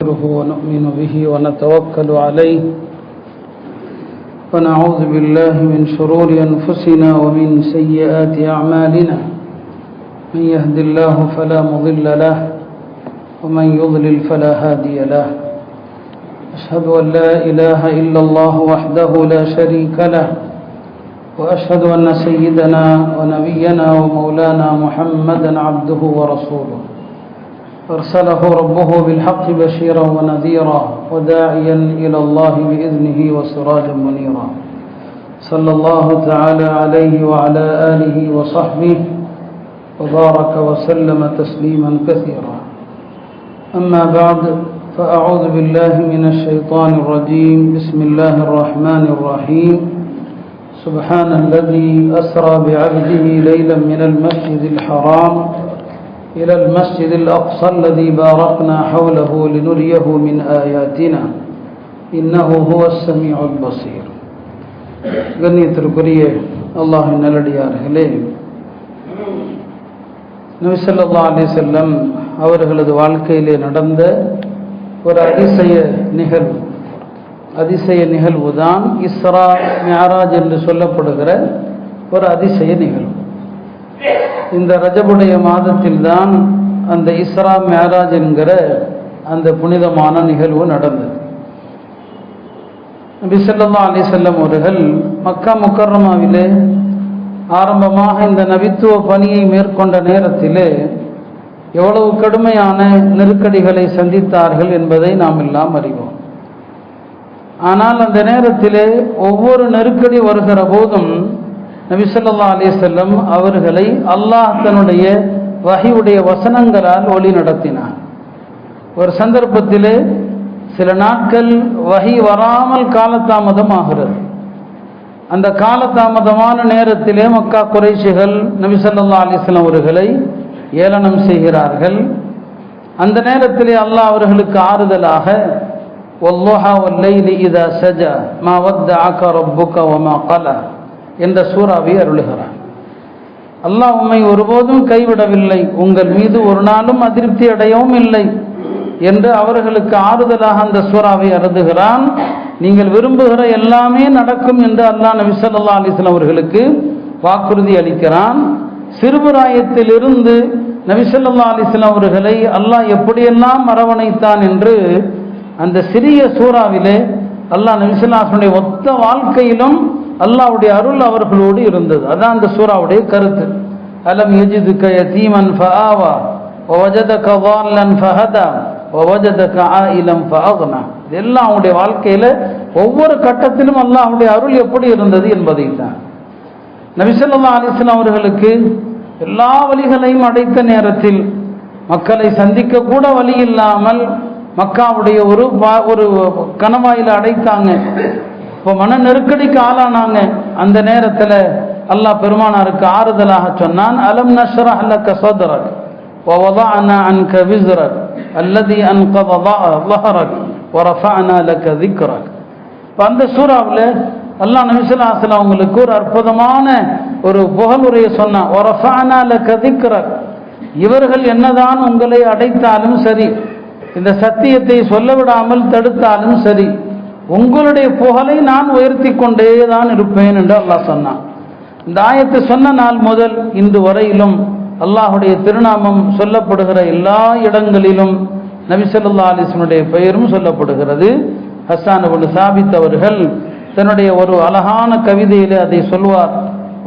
نستغفره ونؤمن به ونتوكل عليه ونعوذ بالله من شرور أنفسنا ومن سيئات أعمالنا من يهد الله فلا مضل له ومن يضلل فلا هادي له أشهد أن لا إله إلا الله وحده لا شريك له وأشهد أن سيدنا ونبينا ومولانا محمدا عبده ورسوله أرسله ربه بالحق بشيرا ونذيرا وداعيا إلى الله بإذنه وسراجا منيرا صلى الله تعالى عليه وعلى آله وصحبه وبارك وسلم تسليما كثيرا أما بعد فأعوذ بالله من الشيطان الرجيم بسم الله الرحمن الرحيم سبحان الذي أسرى بعبده ليلا من المسجد الحرام إلى المسجد الأقصى الذي باركنا حوله لنريه من آياتنا إنه هو السميع البصير. கண்ணியத்திற்குரிய அல்லாஹ்வின் நல்லடியார்களே, நபி ஸல்லல்லாஹு அலைஹி வஸல்லம் அவர்களது வாழ்க்கையிலே நடந்த ஒரு அதிசய நிகழ்வுதான் இஸ்ரா மிஅராஜ் என்று சொல்லப்படுகிற ஒரு அதிசய நிகழ்வு. இந்த ரஜபுடைய மாதத்தில் தான் அந்த இஸ்ரா மிஅராஜ் என்கிற அந்த புனிதமான நிகழ்வு நடந்தது. நபி ஸல்லல்லாஹு அலைஹி வஸல்லம் அவர்கள் மக்கா முக்கர்ரமாவிலே ஆரம்பமாக இந்த நபித்துவ பணியை மேற்கொண்ட நேரத்திலே எவ்வளவு கடுமையான நெருக்கடிகளை சந்தித்தார்கள் என்பதை நாம் எல்லாம் அறிவோம். ஆனால் அந்த நேரத்திலே ஒவ்வொரு நெருக்கடி வருகிற போதும் நபி ஸல்லல்லாஹு அலைஹி வஸல்லம் அவர்களை அல்லாஹ் தன்னுடைய வஹீயுடைய வசனங்களால் வழி நடத்தினார். ஒரு சந்தர்ப்பத்திலே சில நாட்கள் வஹீ வராமல் காலதாமதம் ஆகிறது. அந்த காலதாமதமான நேரத்திலே மக்கா குறைஷிகள் நபி ஸல்லல்லாஹு அலைஹி வஸல்லம் அவர்களை ஏளனம் செய்கிறார்கள். அந்த நேரத்திலே அல்லாஹ் அவர்களுக்கு ஆறுதலாக வல்லுஹா வல்லைலி இதா சஜா மா வத்தஅக ரப்புக வமா கலா என்ற சூறாவை அருளுகிறார். அல்லாஹ் உம்மை ஒருபோதும் கைவிடவில்லை, உங்கள் மீது ஒரு நாளும் அதிருப்தி அடையவும் இல்லை என்று அவர்களுக்கு ஆறுதலாக அந்த சூறாவை அருளுகிறான். நீங்கள் விரும்புகிற எல்லாமே நடக்கும் என்று அல்லாஹ் நபி ஸல்லல்லாஹு அலைஹி வஸல்லம் அவர்களுக்கு வாக்குறுதி அளிக்கிறான். சிறுபிராயத்திலிருந்து நபி ஸல்லல்லாஹு அலைஹி வஸல்லம் அவர்களை அல்லாஹ் எப்படியெல்லாம் அரவணைத்தான் என்று அந்த சிறிய சூறாவிலே அல்லாஹ் நபி ஸல்லல்லாஹு அலைஹி வஸல்லம் மொத்த வாழ்க்கையிலும் அல்லாஹ்வுடைய அருள் அவர்களோடு இருந்தது. அதான் அந்த சூறாவுடைய கருத்து. அலம் யஜிதுக யதீமன் ஃபஆவா வவஜதக ضالன் ஃபஹதா வவஜதக ஆயிலம் ஃபஅக்னா. இதெல்லாம் அவங்களுடைய வாழ்க்கையில ஒவ்வொரு கட்டத்திலும் அல்லாஹ்வுடைய அருள் எப்படி இருந்தது என்பதை தான். நபி ஸல்லல்லாஹு அலைஹி வஸல்லம் அவர்களுக்கு எல்லா வழிகளையும் அடைத்த நேரத்தில் மக்களை சந்திக்க கூட வழி இல்லாமல் மக்காவுடைய ஒரு கணவாயில அடைத்தாங்க. இப்போ மன நெருக்கடிக்கு ஆளானாங்க. அந்த நேரத்தில் அல்லாஹ் பெருமானாருக்கு ஆறுதலாக சொன்னான், அலம் நஷ்ரஹ் லக ஸத்ரக் வ வதஅனா அன்க விஸ்ரக் அல்லதி அன்கத ظஹரக் வ ரஃபஅனா லக ذிக்ரக். அந்த சூறாவில் அல்லாஹ் நபி ஸல்லல்லாஹு அலைஹி வஸல்லம் அவங்களுக்கு ஒரு அற்புதமான ஒரு புகழுரையை சொன்னான். வ ரஃபஅனா லக ذிக்ரக். இவர்கள் என்னதான் உங்களை அடைத்தாலும் சரி, இந்த சத்தியத்தை சொல்ல விடாமல் தடுத்தாலும் சரி, உங்களுடைய புகழை நான் உயர்த்தி கொண்டே தான் இருப்பேன் என்று அல்லாஹ் சொன்னான். இந்த ஆயத்தை சொன்ன நாள் முதல் இன்று வரையிலும் அல்லாஹுடைய திருநாமம் சொல்லப்படுகிற எல்லா இடங்களிலும் நபி ஸல்லல்லாஹு அலைஹி வஸல்லம் பெயரும் சொல்லப்படுகிறது. ஹஸ்ஸான் இப்னு சாபித் அவர்கள் தன்னுடைய ஒரு அழகான கவிதையிலே அதை சொல்வார்.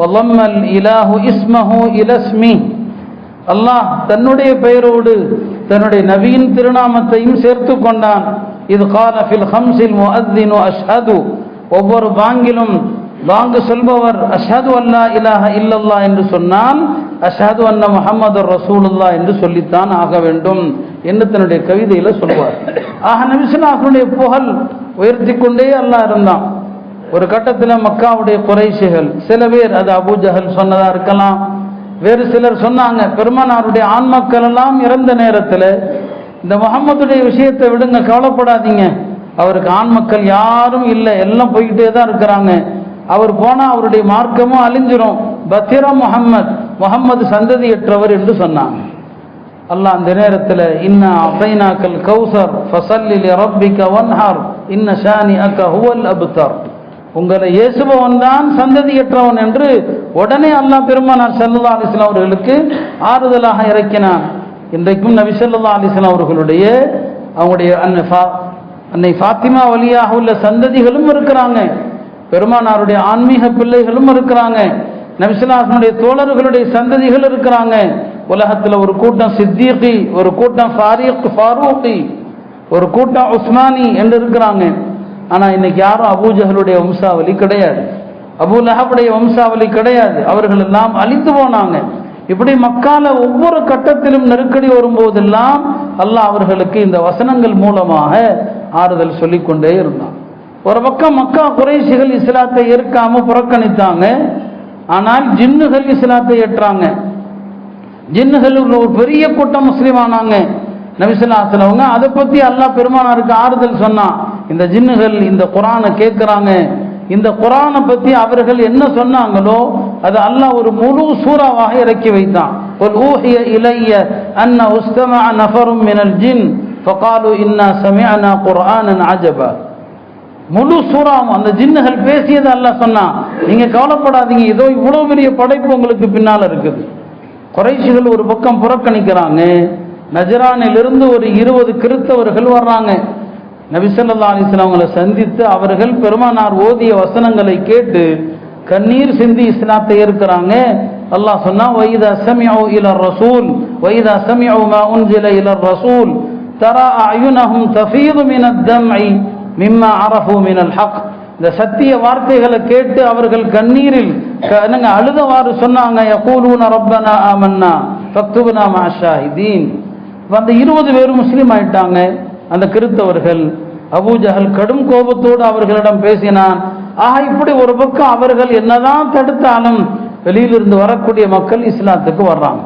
வலம்மல் இலாஹு இஸ்மஹு இலஸ்மி. அல்லாஹ் தன்னுடைய பெயரோடு தன்னுடைய நபியின் திருநாமத்தையும் சேர்த்து கொண்டான். இது கால ஃபில் ஹம்ஸில் முஅத்தினு அஷ்ஹது. ஒவ்வொரு பாங்கிலும் பாங்கு சொல்பவர் அஷ்ஹது அல்லா இலாஹ இல்லல்லாஹ் என்று சொன்னால் அஷ்ஹது அன்ன முஹம்மதுர் ரசூலுல்லாஹ் என்று சொல்லித்தான் ஆக வேண்டும் என்று தன்னுடைய கவிதையில சொல்வார். ஆக நபி ஸல்லல்லாஹு அலைஹி வஸல்லம் புகழ் உயர்த்தி கொண்டே அல்லாஹ் இருந்தான். ஒரு கட்டத்தில் மக்காவுடைய குறைஷிகள் சில பேர், அது அபூ ஜஹல் சொன்னதா இருக்கலாம், வேறு சிலர் சொன்னாங்க, பெருமானாருடைய ஆண்மக்கள் எல்லாம் இறந்த நேரத்தில் இந்த முஹம்மதுடைய விஷயத்தை விடுங்க, கவலைப்படாதீங்க, அவருக்கு ஆண் மக்கள் யாரும் இல்லை, எல்லாம் போய்கிட்டே தான் இருக்கிறாங்க, அவர் போனால் அவருடைய மார்க்கமும் அழிஞ்சிரும், பத்திரா முஹம்மது சந்ததியற்றவர் என்று சொன்னாங்க. அல்லாஹ் அந்த நேரத்தில் இன்ன அஃதைனாக்கல் கௌசர் ஃபஸல்லி லிரப்பிக வன்ஹர் இன்ன ஷானிஅக ஹுவல் அப்தர், உங்களை இயேசுபவன் தான் சந்ததியற்றவன் என்று உடனே அல்லாஹ் பெருமானார் ஸல்லல்லாஹு அலைஹி வஸல்லம் அவர்களுக்கு ஆறுதலாக இறக்கினான். இன்றைக்கும் நபி ஸல்லல்லாஹு அலைஹி வஸல்லம் அவர்களுடைய அவங்களுடைய அன்னை ஃபாத்திமா வழியாக உள்ள சந்ததிகளும் இருக்கிறாங்க, பெருமானாருடைய ஆன்மீக பிள்ளைகளும் இருக்கிறாங்க, நபி ஸல்லல்லாஹு அலைஹி வஸல்லம் தோழர்களுடைய சந்ததிகள் இருக்கிறாங்க. உலகத்தில் ஒரு கூட்டம் சித்திகி, ஒரு கூட்டம் ஃபாரூகி, ஒரு கூட்டம் உஸ்மானி என்று இருக்கிறாங்க. ஆனால் இன்னைக்கு யாரும் அபூஜஹலுடைய வம்சாவளி கிடையாது, அபூ லஹபுடைய வம்சாவளி கிடையாது, அவர்கள் எல்லாம் அழித்து போனாங்க. இப்படி மக்கால ஒவ்வொரு கட்டத்திலும் நெருக்கடி வரும்போதெல்லாம் அல்லாஹ் அவர்களுக்கு இந்த வசனங்கள் மூலமாக ஆறுதல் சொல்லிக்கொண்டே இருந்தான். ஒரு பக்கம் மக்கா குறைஷிகள் இஸ்லாத்தை ஏற்காம புறக்கணித்தாங்க, ஆனால் ஜின்னுகள் இஸ்லாத்தை ஏற்றாங்க. ஜின்னுகள் ஒரு பெரிய கூட்டம் முஸ்லீம் ஆனாங்க. நபி ஸல்லல்லாஹு அலைஹி வஸல்லம் அதை பத்தி அல்லாஹ் பெருமானாருக்கு ஆறுதல் சொன்னான். இந்த ஜின்னுகள் இந்த குர்ஆனை கேட்கிறாங்க, இந்த குர்ஆனை பத்தி அவர்கள் என்ன சொன்னாங்களோ அது அல்லாஹ் ஒரு முழு சூறாவாக இறக்கி வைத்தான். குல் ஊஹிய இலைய அன்ன உஸ்தமஅ நஃபரும் மினல் ஜின் ஃபகாலு இன்னா சமிஅனா குர்ஆனன் அஜபா. முழு சூறாவும் அந்த ஜின்னுகள் பேசியது அல்லாஹ் சொன்னான். நீங்க கவலைப்படாதீங்க, இதோ இவ்வளவு பெரிய படைப்பு உங்களுக்கு பின்னால இருக்குது. குறைஷிகள் ஒரு பக்கம் புறக்கணிக்கிறாங்க. நஜரானிலிருந்து ஒரு 20 கிறிஸ்தவர்கள் வர்றாங்க. நபி ஸல்லல்லாஹு அலைஹி வஸல்லம் அவங்களை சந்தித்து அவர்கள் பெருமானார் ஓதிய வசனங்களை கேட்டு கண்ணீர் சிந்தி இஸ்லாத்தை ஏற்கிறாங்க. அல்லாஹ் சொன்னா வைதா சமிஉ இலர் ரசூல் வைதா சமிஉ மா உன்சில இலர் ரசூல் தரா அயுனஹும் தஃபீது மினத் தம்இ மிம்மா அரஃபு மினல் ஹக். இந்த சத்திய வார்த்தைகளை கேட்டு அவர்கள் கண்ணீரில் அழுதவாறு சொன்னாங்க, யகூலூன ரப்பனா ஆமன்னா ஃபக்துப்னா மஅ ஷாஹிதீன். அந்த 20 பேரும் முஸ்லீம் ஆயிட்டாங்க. அந்த கிறிஸ்தவர்கள் அபூஜஹல் கடும் கோபத்தோடு அவர்களிடம் பேசினான். இப்படி ஒரு பக்கம் அவர்கள் என்னதான் தடுத்தாலும் வெளியிலிருந்து வரக்கூடிய மக்கள் இஸ்லாத்துக்கு வர்றாங்க.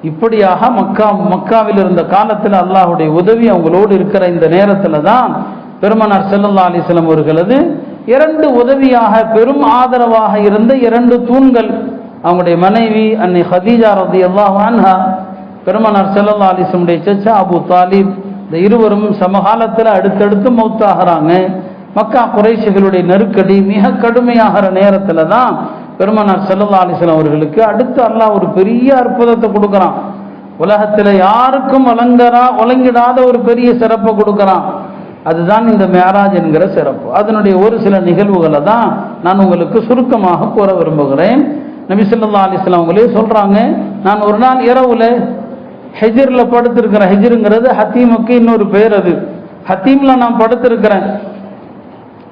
இப்படியாக மக்காவில் இருந்த காலத்தில் அல்லாஹுடைய உதவி அவங்களோடு இருக்கிற இந்த நேரத்தில் தான் பெருமானார் ஸல்லல்லாஹு அலைஹி வஸல்லம் அவர்களது 2 உதவியாக பெரும் ஆதரவாக இருந்த 2 தூண்கள், அவங்களுடைய மனைவி அன்னை ஹதீஜா ரலியல்லாஹு அன்ஹா, பெருமானார் ஸல்லல்லாஹு அலைஹி வஸல்லம் உடைய சச்சா அபூ தாலிப், இந்த இருவரும் சமகாலத்தில் அடுத்தடுத்து மௌத்தாகிறாங்க. மக்கா குறைஷிகளுடைய நெருக்கடி மிக கடுமையாகிற நேரத்தில் தான் பெருமானார் ஸல்லல்லாஹு அலைஹி வஸல்லம் அவர்களுக்கு அடுத்து அல்லாஹ் ஒரு பெரிய அற்புதத்தை கொடுக்குறான். உலகத்தில் யாருக்கும் வழங்கிடாத ஒரு பெரிய சிறப்பை கொடுக்குறான். அதுதான் இந்த மேராஜ் என்கிற சிறப்பு. அதனுடைய ஒரு சில நிகழ்வுகளை தான் நான் உங்களுக்கு சுருக்கமாக கூற விரும்புகிறேன். நபி ஸல்லல்லாஹு அலைஹி வஸல்லம் அவங்களே சொல்றாங்க, நான் ஒரு நாள் இரவுல ஹிஜ்ர்ல படுத்திருக்கிறேன். ஹிஜ்ருங்கிறது ஹத்தீமுக்கு இன்னொரு பேர். அது ஹத்தீம்ல நான் படுத்திருக்கிறேன்.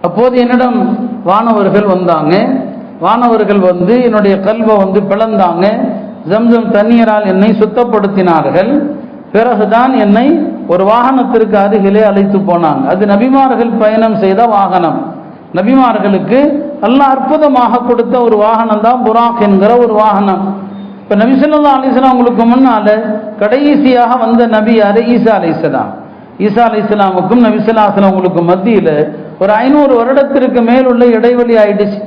அப்போது என்னிடம் வானவர்கள் வந்தாங்க. வானவர்கள் வந்து என்னுடைய கல்வை பிளந்தாங்க. ஜம்சம் தண்ணீரால் என்னை சுத்தப்படுத்தினார்கள். பிறகுதான் என்னை ஒரு வாகனத்திற்கு அருகிலே அழைத்து போனாங்க. அது நபிமார்கள் பயணம் செய்த வாகனம். நபிமார்களுக்கு அல்லாஹ் அற்புதமாக கொடுத்த ஒரு வாகனம் தான் புராக் என்கிற ஒரு வாகனம். இப்போ நபி ஸல்லல்லாஹு அலைஹி வஸல்லம் அவங்களுக்கு முன்னால கடைசியாக வந்த நபி யாரு? ஈசா அலைஹிஸ்ஸலாம். ஈசா அலைஹிஸ்ஸலாமுக்கும் நபி ஸல்லல்லாஹு அலைஹி வஸல்லம் அவங்களுக்கு மத்தியில் ஒரு 500 வருடத்திற்கு மேல் உள்ள இடைவெளி ஆயிடுச்சு.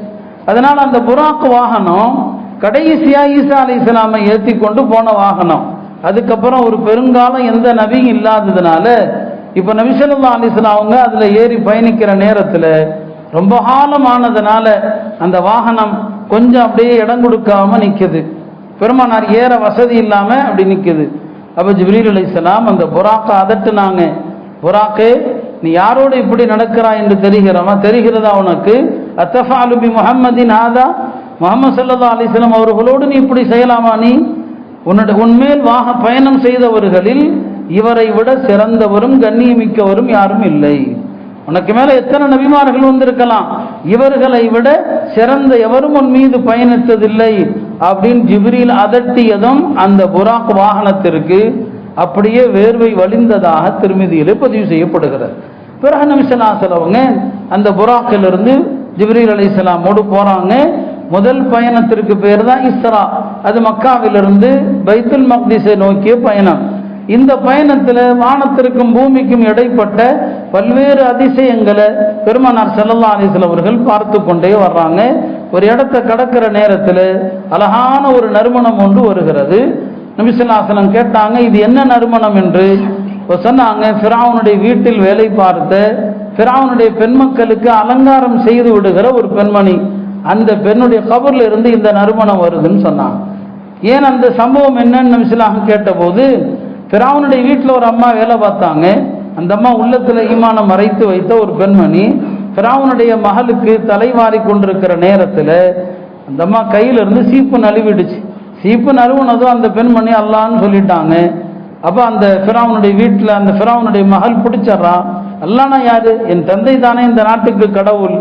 அதனால அந்த புராக் வாகனம் கடைசியா ஈசா அலைஹிஸ்ஸலாமை ஏற்றி கொண்டு போன வாகனம். அதுக்கப்புறம் ஒரு பெருங்காலம் எந்த நபியும் இல்லாததுனால இப்போ நபி ஸல்லல்லாஹு அலைஹி வஸல்லம் அவங்க அதில் ஏறி பயணிக்கிற நேரத்தில் ரொம்ப காலமானதுனால அந்த வாகனம் கொஞ்சம் அப்படியே இடம் கொடுக்காம நிற்குது. பெருமானார் ஏற வசதி இல்லாமல் அப்படி நிற்குது. அப்போ ஜிப்ரீல் அலைஹிஸ்ஸலாம் அந்த புராக்கை அதட்டுனாங்க. புராக்கே, நீ யாரோடு இப்படி நடக்கிறாய் என்று தெரிகிறதா உனக்கு? அத்தஃபாலு பி முஹம்மதின் ஹாதா, முஹம்மது ஸல்லல்லாஹு அலைஹி வஸல்லம் அவர்களோடு நீ இப்படி செய்யலாமா? நீ உன்மேல் பயணம் செய்தவர்களில் இவரை விட சிறந்தவரும் கண்ணியமிக்கவரும் யாரும் இல்லை. உனக்கு மேல எத்தனை நபிமார்கள் வந்திருக்கலாம், இவர்களை விட சிறந்த எவரும் உன் மீது பயணித்ததில்லை அப்படின்னு ஜிப்ரீல் அதட்டியதும் அந்த புராக் வாகனத்திற்கு அப்படியே வேர்வை வழிந்ததாக திருமதியிலே பதிவு செய்யப்படுகிறது. பிறகு நபி ஸல்லல்லாஹு அலைஹி வஸல்லம் அந்த புராக்கிலிருந்து ஜிப்ரீல் அலைஹிஸ்ஸலாமோடு போறாங்க. முதல் பயணத்திற்கு பேர் தான் இஸ்ரா. அது மக்காவிலிருந்து பைத்துல் மக்திஸை நோக்கிய பயணம். இந்த பயணத்தில் வானத்திற்கும் பூமிக்கும் இடைப்பட்ட பல்வேறு அதிசயங்களை பெருமானார் ஸல்லல்லாஹு அலைஹி வஸல்லம் அவர்கள் பார்த்து கொண்டே வர்றாங்க. ஒரு இடத்தை கடக்கிற நேரத்தில் அழகான ஒரு நறுமணம் ஒன்று வருகிறது. நபி ஸல்லல்லாஹு அலைஹி வஸல்லம் கேட்டாங்க, இது என்ன நறுமணம் என்று. சொன்னாங்க, ஃபிரௌனுடைய வீட்டில் வேலை பார்த்த ஃபிரௌனுடைய பெண்மக்களுக்கு அலங்காரம் செய்து விடுகிற ஒரு பெண்மணி, அந்த பெண்ணுடைய கபர்ல இருந்து இந்த நறுமணம் வருதுன்னு சொன்னாங்க. ஏன் அந்த சம்பவம் என்னன்னு நபி ஸல்லல்லாஹு அலைஹி வஸல்லம் கேட்டபோது, ஃபிரௌனுடைய வீட்டில் ஒரு அம்மா வேலை பார்த்தாங்க. அந்த அம்மா உள்ளத்துல ஈமானம் மறைத்து வைத்த ஒரு பெண்மணி. ஃபிரௌனுடைய மகளுக்கு தலைவாரி கொண்டிருக்கிற நேரத்தில் அந்த அம்மா கையில இருந்து சீப்பு நழுவிடுச்சு. சீப்பு நழுவுனதும் அந்த பெண்மணி அல்லான்னு சொல்லிட்டாங்க. அப்போ அந்த ஃபிரௌனுடைய வீட்டில் அந்த ஃபிரௌனுடைய மகள் பிடிச்சிட்றான். அல்லானா யாரு? என் தந்தை தானே இந்த நாட்டுக்கு கடவுள்.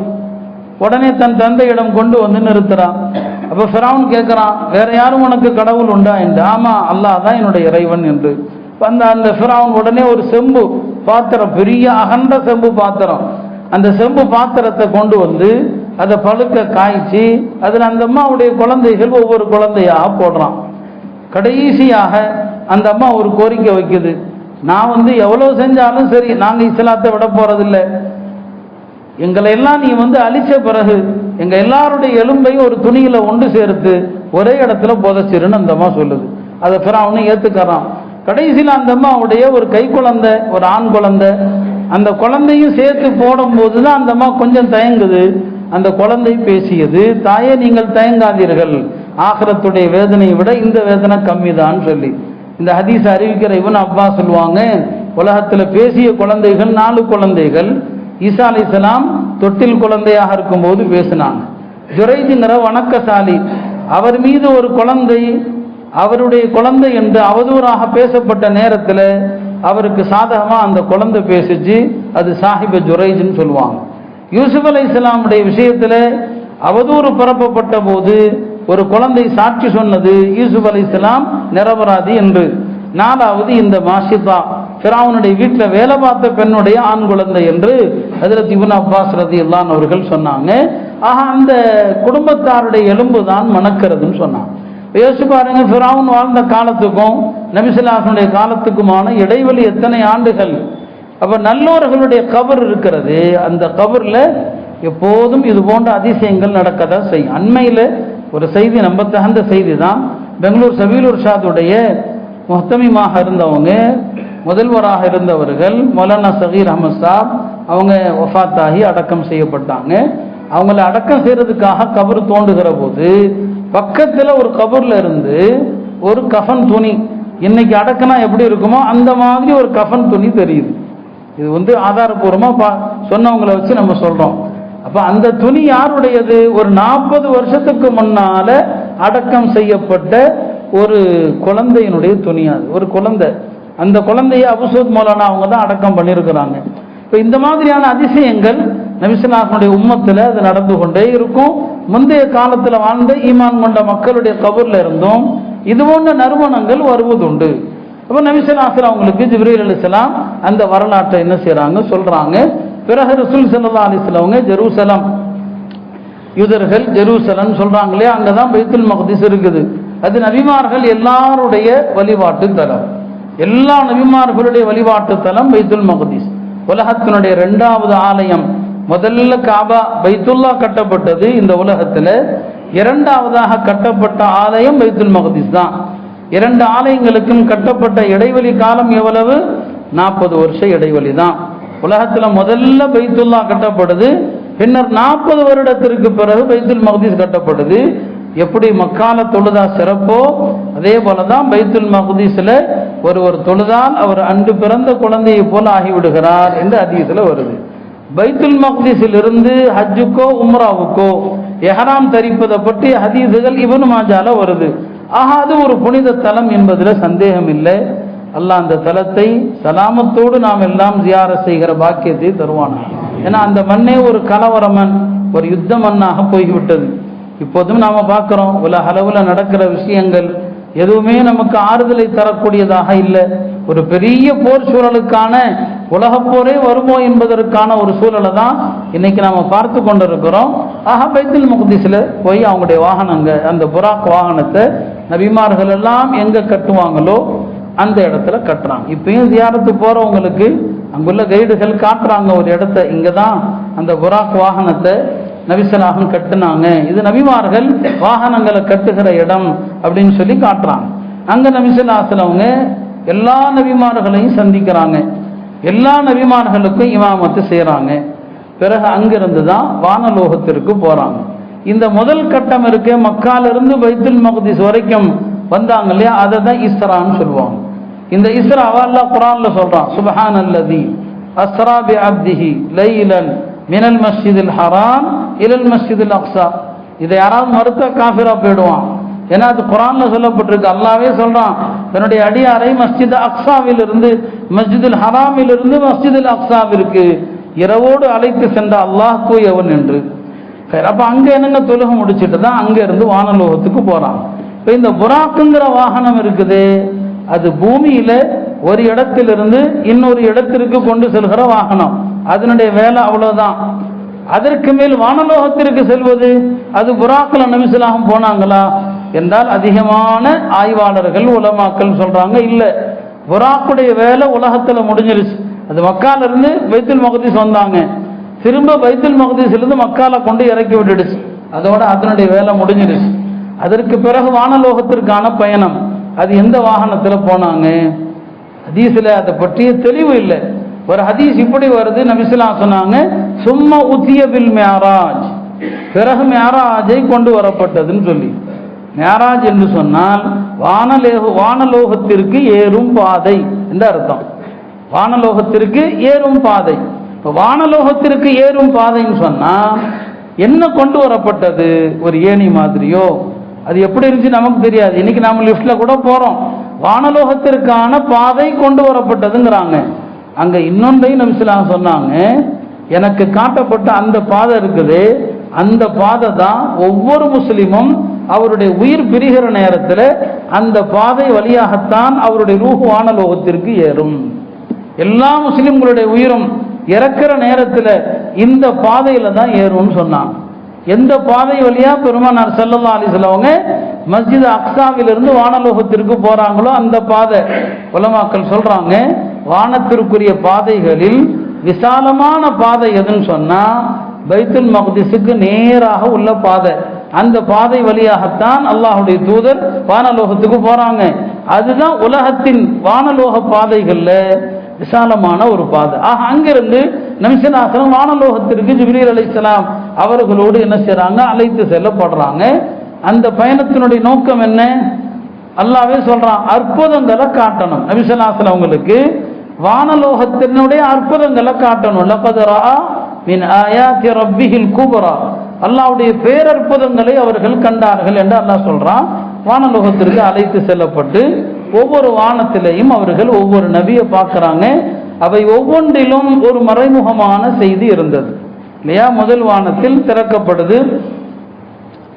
உடனே தன் தந்தையிடம் கொண்டு வந்து நிறுத்துறான். அப்போ ஃபிரௌன் கேட்குறான், வேற யாரும் உனக்கு கடவுள் உண்டா என்று. ஆமா, அல்லாஹ் தான் என்னுடைய இறைவன் என்று. அந்த ஃபிரௌன் உடனே ஒரு செம்பு பாத்திரம், பெரிய அகன்ற செம்பு பாத்திரம், அந்த செம்பு பாத்திரத்தை கொண்டு வந்து அதை பழுக்க காய்ச்சி அதில் அந்த அம்மாவுடைய குழந்தைகள் ஒவ்வொரு குழந்தையாக போடுறான். கடைசியாக அந்த அம்மா ஒரு கோரிக்கை வைக்குது, நான் எவ்வளோ செஞ்சாலும் சரி, நாங்கள் இஸ்லாத்தை விட போறதில்லை. எங்களை எல்லாம் நீ அழிச்ச பிறகு எங்க எல்லாருடைய எலும்பையும் ஒரு துணியில ஒன்று சேர்த்து ஒரே இடத்துல புதைச்சிருன்னு அந்த அம்மா சொல்லுது. அதை ஃபிரௌன் ஏத்துக்கிறான். கடைசியில் அந்த அம்மாவுடைய ஒரு கை குழந்தை, ஒரு ஆண் குழந்தை, அந்த குழந்தையும் சேர்த்து போடும்போது தான் அந்த அம்மா கொஞ்சம் தயங்குது. அந்த குழந்தை பேசியது, தாயே நீங்கள் தயங்காதீர்கள், ஆகிரத்துடைய வேதனையை விட இந்த வேதனை கம்மிதான் சொல்லி. இந்த ஹதீஸ் அறிவிக்கிற இப்னு அப்பாஸ் சொல்லுவாங்க, உலகத்துல பேசிய குழந்தைகள் 4 குழந்தைகள். ஈசா அலைஹிஸ்ஸலாம் தொட்டில் குழந்தையாக இருக்கும்போது பேசினாங்க. ஜுரைஜுங்கிற வணக்கசாலி, அவர் மீது ஒரு குழந்தை அவருடைய குழந்தை என்று அவதூறாக பேசப்பட்ட நேரத்தில் அவருக்கு சாதகமாக அந்த குழந்தை பேசிச்சு. அது சாஹிப ஜுரைஜ்னு சொல்லுவாங்க. யூசுப் அலைஹிஸ்ஸலாமுடைய விஷயத்தில் அவதூறு பரப்பப்பட்ட போது ஒரு குழந்தை சாட்சி சொன்னது யூசுப் அலைஹிஸ்ஸலாம் நிரபராதி என்று. 4வது இந்த மாஷிதா, ஃபிரௌனுடைய வீட்டில் வேலை பார்த்த பெண்ணுடைய ஆண் குழந்தை என்று ஹஜ்ரத் இப்னு அப்பாஸ் ரலியல்லாஹு அவர்கள் சொன்னாங்க. ஆக அந்த குடும்பத்தாருடைய எலும்பு தான் மணக்கிறதுன்னு சொன்னாங்க. யோசிச்சு பாருங்க, ஃபிரௌன் வாழ்ந்த காலத்துக்கும் நபி ஸல்லல்லாஹு அலைஹி வஸல்லம் காலத்துக்குமான இடைவெளி எத்தனை ஆண்டுகள். அப்ப நல்லோர்களுடைய கபர் இருக்கிறது, அந்த கபர்ல எப்போதும் இது போன்ற அதிசயங்கள் நடக்கதான் செய்யும். அண்மையில் ஒரு செய்தி, நம்ப தகுந்த செய்தி தான். பெங்களூர் சபீலுர் ஷாதுடைய முஹ்தமிமாக இருந்தவங்க, முதல்வராக இருந்தவர்கள் மௌலானா சகீர் அஹமத் சாப், அவங்க வஃபாத்தாகி அடக்கம் செய்யப்பட்டாங்க. அவங்கள அடக்கம் செய்யறதுக்காக கபர் தோண்டுகிற போது பக்கத்துல ஒரு கபர்ல இருந்து ஒரு கஃன் துணி, இன்னைக்கு அடக்கனா எப்படி இருக்குமோ அந்த மாதிரி ஒரு கஃன் துணி தெரியுது. இது ஆதாரபூர்வமா சொன்னவங்களை வச்சு நம்ம சொல்றோம். அப்ப அந்த துணி யாருடையது? ஒரு 40 வருஷத்துக்கு முன்னால அடக்கம் செய்யப்பட்ட ஒரு குழந்தையினுடைய துணி. அது ஒரு குழந்தை, அந்த குழந்தைய அபுசூத் மௌலானா அவங்க தான் அடக்கம் பண்ணியிருக்கிறாங்க. இப்போ இந்த மாதிரியான அதிசயங்கள் நபி ஸல்லல்லாஹு அலைஹி வஸல்லம் உம்மத்தில் அது நடந்து கொண்டே இருக்கும். முந்தைய காலத்தில் வாழ்ந்த ஈமான் கொண்ட மக்களுடைய கபர்ல இருந்தும் இது போன்ற நறுமணங்கள் வருவதுண்டு. அப்போ நபி ஸல்லல்லாஹு அலைஹி வஸல்லம் அவங்களுக்கு ஜிப்ரீல் அலைஹிஸ்ஸலாம் அந்த வரலாற்றை என்ன செய்யறாங்க சொல்றாங்க. பிறகு ரசூல் ஸல்லல்லாஹு அலைஹி வஸல்லம் அவங்க ஜெருசலம், யூதர்கள் ஜெருசலம் சொல்றாங்களே, அங்கதான் பைத்துல் மக்திஸ் இருக்குது. அது நபிமார்கள் எல்லாருடைய வழிபாட்டு தலம், எல்லா நபிமார்களுடைய வழிபாட்டு தலம் பைத்துல் மக்திஸ். உலகத்தினுடைய 2வது ஆலயம். முதல்ல காபா பைத்துல்லா கட்டப்பட்டது இந்த உலகத்துல, 2வதாக கட்டப்பட்ட ஆலயம் பைத்துல் மக்திஸ் தான். 2 ஆலயங்களுக்கும் கட்டப்பட்ட இடைவெளி காலம் எவ்வளவு? 40 வருஷ இடைவெளி தான். உலகத்துல முதல்ல பைத்துல்லா கட்டப்படுது, பின்னர் 40 வருடத்திற்கு பிறகு பைத்துல் மக்திஸ் கட்டப்படுது. எப்படி மக்கால தொழுதா சிறப்போ அதே போலதான் பைத்துல் மக்திஸ்ல ஒருவர் தொழுதால் அவர் அன்று பிறந்த குழந்தையை போல ஆகிவிடுகிறார் என்று ஹதீஸ்ல வருது. பைத்துல் மக்திஸில் இருந்து ஹஜ்ஜுக்கோ உம்ராவுக்கோ எஹராம் தரிப்பதை பற்றி ஹதீஸுகள் இப்னு மாஜால வருது. ஆக அது ஒரு புனித தலம் என்பதில் சந்தேகம் இல்லை. அல்லாஹ் அந்த தலத்தை சலாமத்தோடு நாம் எல்லாம் ஜியாரத் செய்கிற பாக்கியத்தை தருவானா. ஏன்னா அந்த மண்ணே ஒரு கலவர மண், ஒரு யுத்த மண்ணாக போய்விட்டது. இப்போதும் நாம பார்க்கிறோம், உலக அளவுல நடக்கிற விஷயங்கள் எதுவுமே நமக்கு ஆறுதலை தரக்கூடியதாக இல்லை. ஒரு பெரிய போர் சூழலுக்கான உலக போரே வருமோ என்பதற்கான ஒரு சூழலை தான் இன்னைக்கு நாம பார்த்து கொண்டிருக்கிறோம். ஆக பைத்துல் மக்திஸ்ல போய் அவங்களுடைய வாகனங்க, அந்த புராக் வாகனத்தை நபிமார்கள் எல்லாம் எங்க கட்டுவாங்களோ அந்த இடத்துல கட்டுறாங்க. இப்பயும் ஜியாரத்து போறவங்களுக்கு அங்குள்ள கைடுகள் காட்டுறாங்க ஒரு இடத்த, இங்கதான் அந்த புராக் வாகனத்தை நபிசலாகம் கட்டுனாங்க, இது நபிமார்கள் வாகனங்களை கட்டுகிற இடம் அப்படின்னு சொல்லி காட்டுறாங்க. அங்க நபி ஸல்லல்லாஹு அலைஹி வஸல்லம் அவங்க எல்லா நபிமார்களையும் சந்திக்கிறாங்க, எல்லா நபிமார்களுக்கும் இமாமத்து செய்யறாங்க. பிறகு அங்கிருந்து தான் வானலோகத்திற்கு போறாங்க. இந்த முதல் கட்டம் இருக்கு, மக்காலிருந்து பைத்துல் மக்திஸ் வரைக்கும் வந்தாங்க இல்லையா, அதை தான் இஸ்ரான்னு சொல்லுவாங்க. இந்த இஸ்ராவை அல்லாஹ் குர்ஆன்ல சொல்றான், சுப்ஹானல்லதி அஸ்ரா பி அப்திஹி லைலன் மினல் மஸ்ஜிதில் ஹராம் இலல் மஸ்ஜிதில் அக்ஸா. இதை யாராவது மறுத்தா காஃபிரா போயிடுவான். ஏன்னா அது குர்ஆன்ல சொல்லப்பட்டிருக்கு. அல்லாஹ்வே சொல்றான், தன்னுடைய அடியாரை மஸ்ஜித் அக்ஸாவிலிருந்து மஸ்ஜிதுல் ஹராமிலிருந்து மஸ்ஜிதுல் அக்ஸாவிற்கு இரவோடு அழைத்து சென்ற அல்லாஹ் தூயவன் என்று. அப்ப அங்க என்னங்க தொழுகை முடிச்சுட்டு தான் அங்க இருந்து வானலோகத்துக்கு போறான். இப்ப இந்த புராக்குங்கிற வாகனம் இருக்குது, அது பூமியில ஒரு இடத்திலிருந்து இன்னொரு இடத்திற்கு கொண்டு செல்கிற வாகனம். அதனுடைய வேலை அவ்வளவுதான். அதற்கு மேல் வானலோகத்திற்கு செல்வது, அது புராக்கள் நபி ஸல்லல்லாஹு அலைஹி வஸல்லம் போனாங்களா என்றால் அதிகமான ஆய்வாளர்கள் உலமாக்கள் சொல்றாங்க இல்ல, புராக்குடைய வேலை உலகத்துல முடிஞ்சிருச்சு. அது மக்கால இருந்து பைத்துல் மக்திஸ் வந்தாங்க, திரும்ப பைத்துல் மக்திஸிலிருந்து மக்கால கொண்டு இறக்கி விட்டுடுச்சு. அதோட அதனுடைய வேலை முடிஞ்சிருச்சு. அதற்கு பிறகு வானலோகத்திற்கான பயணம், அது எந்த வாகனத்துல போனாங்க? ஹதீஸ்ல அதை பற்றிய தெளிவு இல்லை. ஒரு ஹதீஸ் இப்படி வருது, நபி ஸல்லல்லாஹு அலைஹி வஸல்லம் சொன்னாங்க, சும்மா உத்திய பில் மிஅராஜ், பிறகு மிஅராஜை கொண்டு வரப்பட்டதுன்னு சொல்லி. மிஅராஜ் என்று சொன்னால் வானலோகத்திற்கு ஏறும் பாதை என்று அர்த்தம். வானலோகத்திற்கு ஏறும் பாதை. இப்போ வானலோகத்திற்கு ஏறும் பாதைன்னு சொன்னா என்ன கொண்டு வரப்பட்டது? ஒரு ஏணி மாதிரியோ? அது எப்படி இருந்துச்சு நமக்கு தெரியாது. இன்னைக்கு நாம லிஃப்ட்ல கூட போறோம். வானலோகத்திற்கான பாதை கொண்டு வரப்பட்டதுங்கிறாங்க. அங்க இன்னொன்றையும் நபி ஸல்லல்லாஹு அலைஹி வஸல்லம் சொன்னாங்க, எனக்கு காட்டப்பட்ட அந்த பாதை இருக்குது, அந்த பாதை தான் ஒவ்வொரு முஸ்லிமும் அவருடைய உயிர் பிரிகிற நேரத்தில் அந்த பாதை வழியாகத்தான் அவருடைய ரூஹ் வானலோகத்திற்கு ஏறும். எல்லா முஸ்லிம்களுடைய உயிரும் இறக்கிற நேரத்தில் இந்த பாதையில தான் ஏறும்னு சொன்னாங்க. எந்த பாதை வழியா பெருமானார் ஸல்லல்லாஹு அலைஹி வஸல்லம் அவங்க மஸ்ஜித் அக்ஸாவிலிருந்து வானலோகத்திற்கு போறாங்களோ அந்த பாதை. உலமாக்கள் சொல்றாங்க, வானத்திற்குரிய பாதைகளில் விசாலமான பாதை எதுன்னு சொன்னா பைத்துல் மக்திஸுக்கு நேராக உள்ள பாதை. அந்த பாதை வழியாகத்தான் அல்லாஹ்வுடைய தூதர் வானலோகத்துக்கு போறாங்க. அதுதான் உலகத்தின் வானலோக பாதைகள்ல விசாலமான ஒரு பாதை. ஆக அங்கிருந்து நபி ஸல்லல்லாஹு அலைஹி வஸல்லம் வானலோகத்திற்கு ஜிப்ரீல் அலைஹிஸ்ஸலாம் அவர்களோடு என்ன செய்றாங்க, அழைத்து செல்லப்படுறாங்க. அந்த பயணத்தினுடைய நோக்கம் என்ன? அல்லாஹ்வே சொல்றான், அற்புதங்களை காட்டணும். நபி ஸல்லல்லாஹு அலைஹி வஸல்லம் அவங்களுக்கு வானலோகத்தினுடைய அற்புதங்களை காட்டணும். லகத் ரஆ மின் ஆயாத்தி ரப்பிஹில் குப்ரா, அல்லாஹ்வுடைய பேரற்புதங்களை அவர்கள் கண்டார்கள் என்று அல்லாஹ் சொல்றான். வானலோகத்திற்கு அழைத்து செல்லப்பட்டு ஒவ்வொரு வானத்திலையும் அவர்கள் ஒவ்வொரு நபியை பார்க்கிறாங்க. அவை ஒவ்வொன்றிலும் ஒரு மறைமுகமான செய்தி இருந்தது இல்லையா? முதல் வானத்தில் திறக்கப்படுது,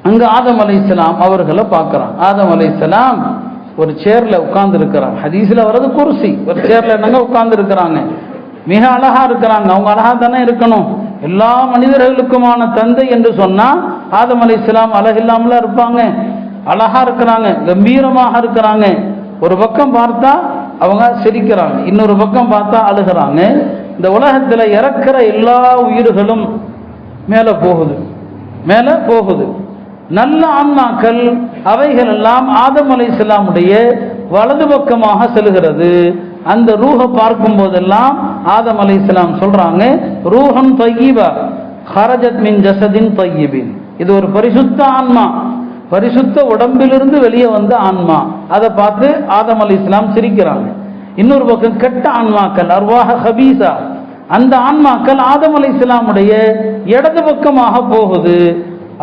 அங்க ஆதம் அலைஹிஸ்ஸலாம் அவர்களை பார்க்கிறான். ஆதம் அலைஹிஸ்ஸலாம் ஒரு சேர்ல உட்கார்ந்து இருக்கிறாங்க. ஹதீஸ்ல வர்றது குர்சி, ஒரு சேர்ல என்னங்க உட்கார்ந்து இருக்கிறாங்க. மிக அழகா இருக்கிறாங்க. அவங்க அழகா தானே இருக்கணும். எல்லா மனிதர்களுக்குமான தந்தை என்று சொன்னா ஆதம் அலைஹிஸ்ஸலாம் அழகில்லாமல இருப்பாங்க. அழகா இருக்கிறாங்க, கம்பீரமாக இருக்கிறாங்க. ஒரு பக்கம் பார்த்தா அவங்க சிரிக்கிறாங்க, இன்னொரு பக்கம் பார்த்தா அழுகிறாங்க. இந்த உலகத்துல இறக்கிற எல்லா உயிர்களும் மேல போகுது, மேல போகுது. நல்ல ஆன்மாக்கள் அவைகள் எல்லாம் ஆதம் அலைஹிஸ்ஸலாமுடைய வலது பக்கமாக செல்கிறது. அந்த ரூஹை பார்க்கும் போதெல்லாம் ஆதம் அலைஹிஸ்ஸலாம் சொல்றாங்க, ரூஹன் தய்யிபா ஹரஜத் மின் ஜஸதின் தய்யிபின். இது ஒரு பரிசுத்த ஆன்மா, பரிசுத்த உடம்பிலிருந்து வெளியே வந்த ஆன்மா. அதை பார்த்து ஆதம் அலைஹிஸ்ஸலாம் சிரிக்கிறாங்க. இன்னொரு பக்கம் கெட்ட ஆன்மாக்கள் அர்வாஹ ஹபீஸா, அந்த ஆன்மாக்கள் ஆதம் அலைஹிஸ்ஸலாமுடைய இடது பக்கமாக போகுது.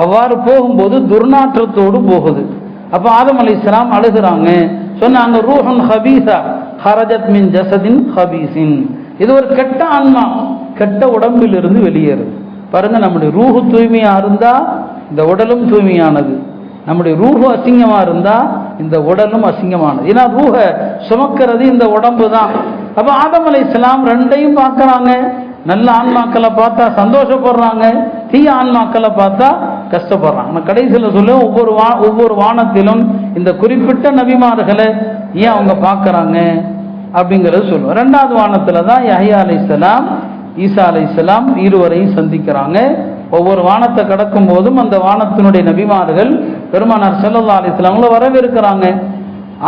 அவ்வாறு போகும்போது துர்நாற்றத்தோடு போகுது. அப்ப ஆதம் அலைஹிஸ்ஸலாம் அழுகிறாங்க, சொன்னாங்க ரூஹன் ஹபீஸா ஹரஜத் மின் ஜஸதின் ஹபீஸின். இது ஒரு கெட்ட ஆன்மா, கெட்ட உடம்பில் இருந்து வெளியேறுது. பாருங்க, நம்முடைய ரூஹு தூய்மையா இருந்தா இந்த உடலும் தூய்மையானது, நம்முடைய ரூஹு அசிங்கமா இருந்தா இந்த உடலும் அசிங்கமானது. ஏன்னா ரூஹ சுமக்கிறது இந்த உடம்பு தான். அப்ப ஆதம் அலைஹிஸ்ஸலாம் ரெண்டையும் பார்க்கறாங்க. நல்ல ஆன்மாக்களை பார்த்தா சந்தோஷப்படுறாங்க, தீய ஆன்மாக்களை பார்த்தா கஷ்டப்படுறாங்க. நான் கடைசியில் சொல்ல, ஒவ்வொரு வானத்திலும் இந்த குறிப்பிட்ட நபிமார்களை ஏன் அவங்க பார்க்கறாங்க அப்படிங்கிறது சொல்லுவோம். ரெண்டாவது வானத்துல தான் யஹ்யா அலைஹிஸ்ஸலாம் ஈசா அலைஹிஸ்ஸலாம் இருவரையும் சந்திக்கிறாங்க. ஒவ்வொரு வானத்தை கடக்கும் போதும் அந்த வானத்தினுடைய நபிமார்கள் பெருமானார் ஸல்லல்லாஹு அலைஹி வஸல்லம் வரவேற்கிறாங்க.